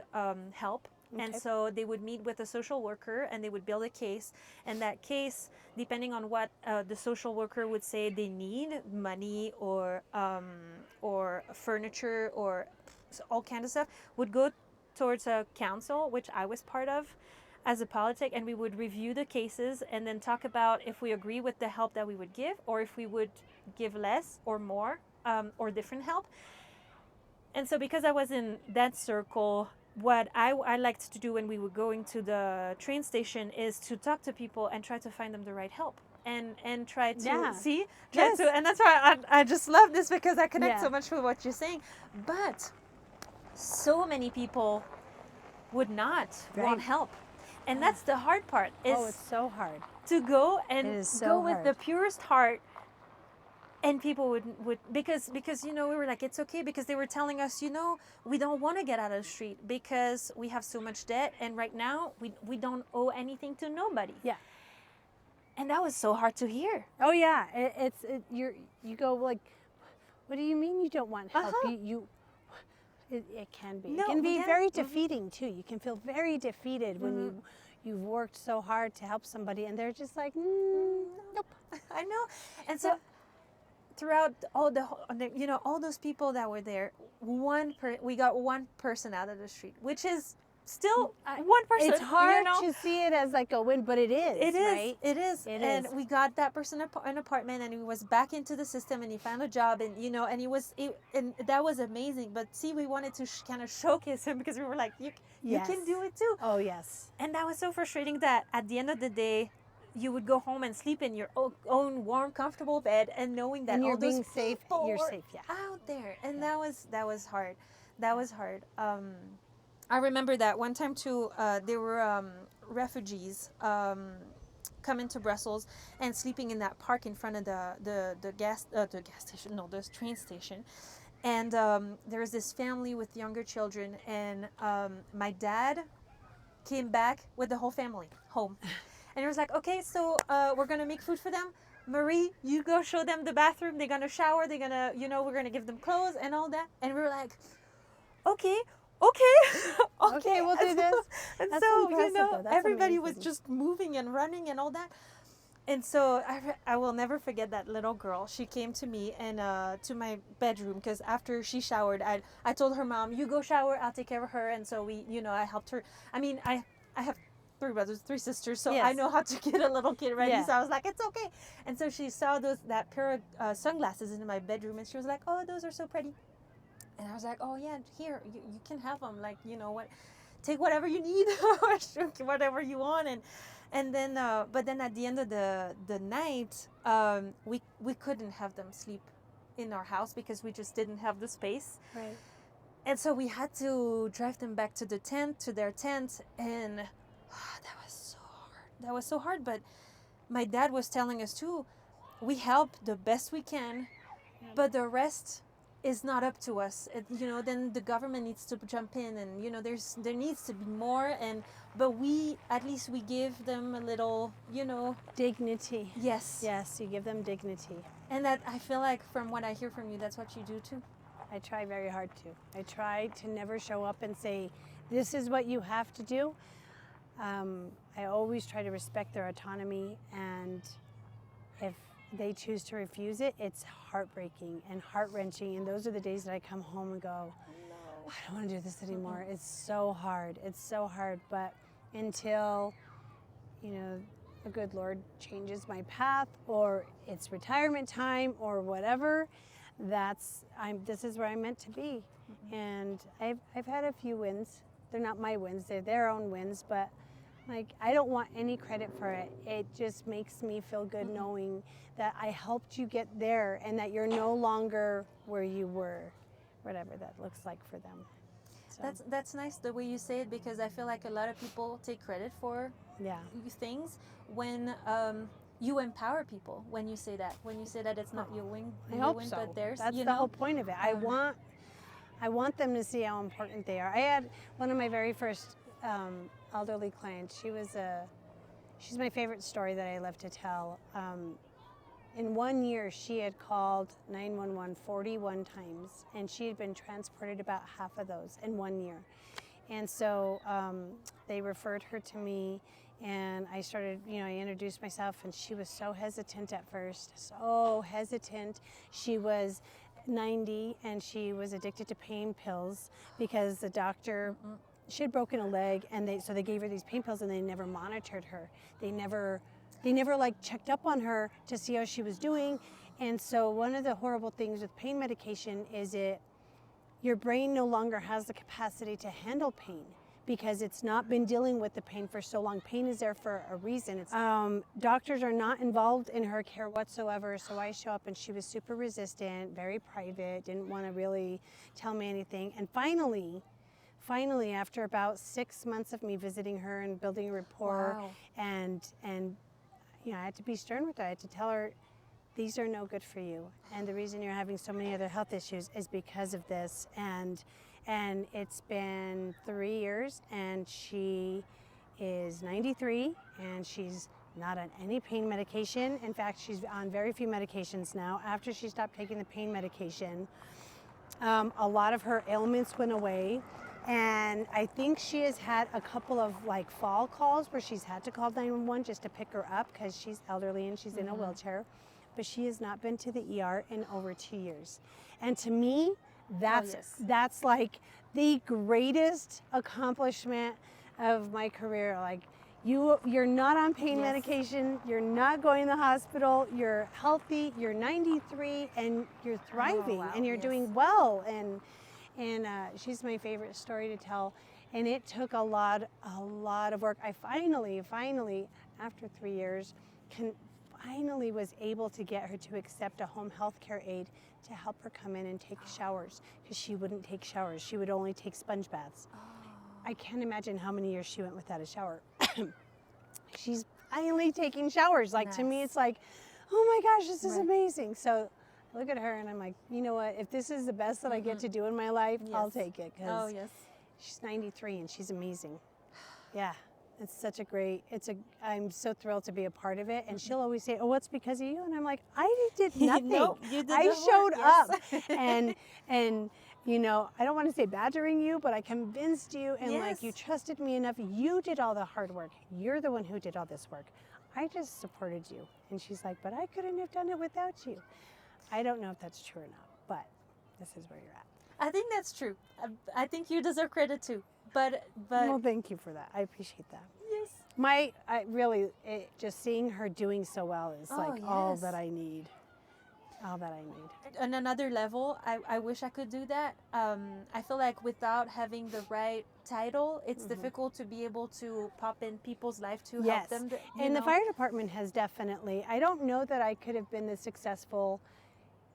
help. Okay. And so they would meet with a social worker and they would build a case. And that case, depending on what the social worker would say they need, money or furniture or all kinds of stuff, would go towards a council, which I was part of as a politic, and we would review the cases and then talk about if we agree with the help that we would give, or if we would give less or more, or different help. And so because I was in that circle, what I liked to do when we were going to the train station is to talk to people and try to find them the right help. And try to see, and that's why I just love this, because I connect so much with what you're saying. But so many people would not want help. And that's the hard part.
It's so hard.
To go and go with the purest heart. And people would because you know, we were like, it's okay, because they were telling us, you know, we don't want to get out of the street because we have so much debt, and right now we don't owe anything to nobody. Yeah. And that was so hard to hear.
Oh yeah, you go like, what do you mean you don't want help? It can be. It can be very defeating too. You can feel very defeated when you've worked so hard to help somebody and they're just like, nope.
I know. And so throughout all all those people that were there, we got one person out of the street, which is still one person.
It's hard to see it as like a win, but it is.
It is.
Right?
It is. And we got that person an apartment, and he was back into the system, and he found a job, and and that was amazing. But see, we wanted to kind of showcase him, because we were like, you can do it too.
Oh yes.
And that was so frustrating that at the end of the day, you would go home and sleep in your own warm, comfortable bed, and knowing that
And you're
all those
being safe.
people
You're
were
safe, yeah.
out there, and
Yeah.
that was hard. That was hard. I remember that one time too. There were refugees coming to Brussels and sleeping in that park in front of the gas station, no, the train station. And there was this family with younger children, and my dad came back with the whole family home. And it was like, okay, so we're gonna make food for them. Marie, you go show them the bathroom. They're gonna shower. They're gonna, we're gonna give them clothes and all that. And we were like, okay,
Okay, we'll do this.
And
That's
so,
impressive, though. That's
everybody was
amazing.
just moving and running and all that. And so I will never forget that little girl. She came to me and to my bedroom, because after she showered, I told her mom, you go shower, I'll take care of her. And so we, I helped her. I mean, I have 3 brothers, 3 sisters, so I
Yes.
know how to get a little kid ready.
Yeah.
So I was like, it's okay. And so she saw that pair of sunglasses in my bedroom, and she was like, oh, those are so pretty. And I was like, oh yeah, here, you can have them. Like, what, take whatever you need, or whatever you want. And then, but then at the end of the night, we couldn't have them sleep in our house because we just didn't have the space.
Right.
And so we had to drive them back to their tent, and that was so hard. That was so hard. But my dad was telling us too, we help the best we can, but the rest is not up to us. Then the government needs to jump in, and there needs to be more. But we, at least we give them a little,
Dignity.
Yes.
Yes, you give them dignity.
And that, I feel like, from what I hear from you, that's what you do too.
I try very hard to. I try to never show up and say, this is what you have to do. I always try to respect their autonomy, and if they choose to refuse it, it's heartbreaking and heart-wrenching. And those are the days that I come home and go, I don't want to do this anymore. Mm-hmm. It's so hard. It's so hard. But until, the good Lord changes my path, or it's retirement time, or whatever, this is where I'm meant to be. Mm-hmm. And I've had a few wins. They're not my wins. They're their own wins. But I don't want any credit for it. It just makes me feel good, mm-hmm. knowing that I helped you get there, and that you're no longer where you were, whatever that looks like for them. So.
That's nice the way you say it, because I feel like a lot of people take credit for things when you empower people when you say that. When you say that it's not your win,
so.
But theirs.
That's the whole point of it. I want them to see how important they are. I had one of my very first elderly clients. She's my favorite story that I love to tell. In 1 year, she had called 911 41 times, and she had been transported about half of those in 1 year. And so they referred her to me, and I started, I introduced myself, and she was so hesitant at first, so hesitant. She was 90, and she was addicted to pain pills because the doctor, mm-hmm. she had broken a leg, and so they gave her these pain pills, and they never monitored her. They never checked up on her to see how she was doing. And so one of the horrible things with pain medication is your brain no longer has the capacity to handle pain, because it's not been dealing with the pain for so long. Pain is there for a reason. Doctors are not involved in her care whatsoever. So I show up, and she was super resistant, very private, didn't want to really tell me anything. And finally, after about 6 months of me visiting her and building a rapport, wow. and I had to be stern with her. I had to tell her, these are no good for you. And the reason you're having so many other health issues is because of this. And it's been 3 years, and she is 93, and she's not on any pain medication. In fact, she's on very few medications now. After she stopped taking the pain medication, a lot of her ailments went away. And I think she has had a couple of fall calls where she's had to call 911 just to pick her up, because she's elderly and she's mm-hmm. in a wheelchair. But she has not been to the ER in over 2 years. And to me, that's the greatest accomplishment of my career. You're not on pain yes. medication, you're not going to the hospital, you're healthy, you're 93, and you're thriving, wow. and you're yes. doing well. And she's my favorite story to tell. And it took a lot of work. I finally, after 3 years, finally was able to get her to accept a home health care aide to help her come in and take showers, because she wouldn't take showers. She would only take sponge baths. I can't imagine how many years she went without a shower. She's finally taking showers. Like, to me, it's like, oh my gosh, this is amazing. So I look at her and I'm like, you know what? If this is the best that I get to do in my life, I'll take it. Because she's 93 and she's amazing. Yeah. It's such a great, I'm so thrilled to be a part of it. And she'll always say, oh, it's because of you. And I'm like, I did nothing.
No, you did
I
the
showed
work,
up. And you know, I don't want to say badgering you, but I convinced you, and like, you trusted me enough. You did all the hard work. You're the one who did all this work. I just supported you. And she's like, but I couldn't have done it without you. I don't know if that's true or not, but this is where you're at.
I think that's true. I think you deserve credit too. But
well, thank you for that. I appreciate that.
Yes.
Just seeing her doing so well is like all that I need. All that I need.
On another level, I wish I could do that. I feel like without having the right title, it's difficult to be able to pop in people's life to help them.
And the fire department has definitely, I don't know that I could have been this successful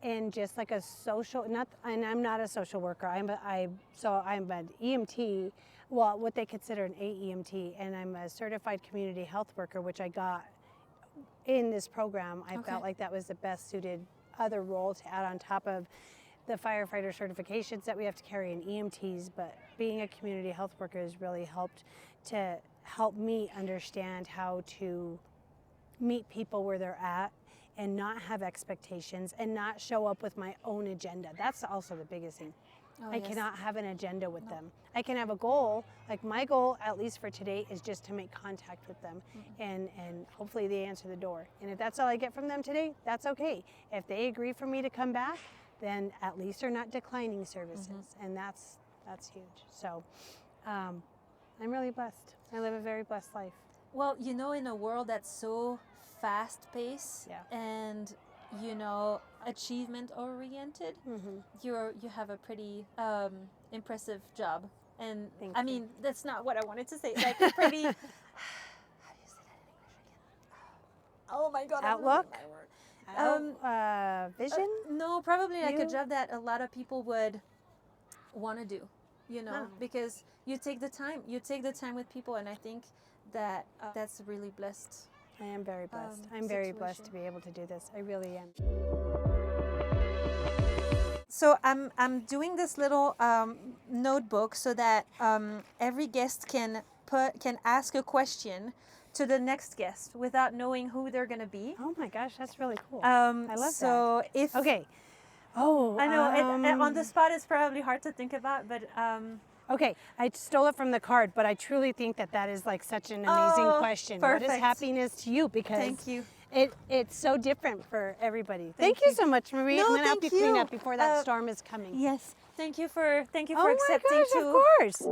in just like a social, and I'm not a social worker. I'm an EMT, well, what they consider an AEMT, and I'm a certified community health worker, which I got in this program. I felt like that was the best suited other role to add on top of the firefighter certifications that we have to carry in EMTs, but being a community health worker has really helped to help me understand how to meet people where they're at and not have expectations and not show up with my own agenda. That's also the biggest thing. I cannot have an agenda with them. I can have a goal, like my goal, at least for today, is just to make contact with them and hopefully they answer the door. And if that's all I get from them today, that's okay. If they agree for me to come back, then at least they're not declining services, and that's huge. So I'm really blessed. I live a very blessed life.
Well, you know, in a world that's so fast-paced and, you know, achievement-oriented, you have a pretty impressive job. And I mean, that's not what I wanted to say. Like a pretty, how do you say that in English again? Oh my God.
Outlook? Vision?
No, probably like a job that a lot of people would want to do, you know, because you take the time with people, and I think that that's really blessed.
I am very blessed. I'm very blessed to be able to do this. I really am.
So I'm doing this little notebook so that every guest can ask a question to the next guest without knowing who they're gonna be.
Oh my gosh, that's really cool. I love that.
So if
I
know on the spot it's probably hard to think about, but
okay, I stole it from the card, but I truly think that is like such an amazing question.
Perfect.
What is happiness to you? Because
thank you.
It's so different for everybody. Thank you so much, Marie.
No,
I'm gonna help you clean
you.
up before that storm is coming.
Yes. Thank you for accepting
my gosh,
too.
of course.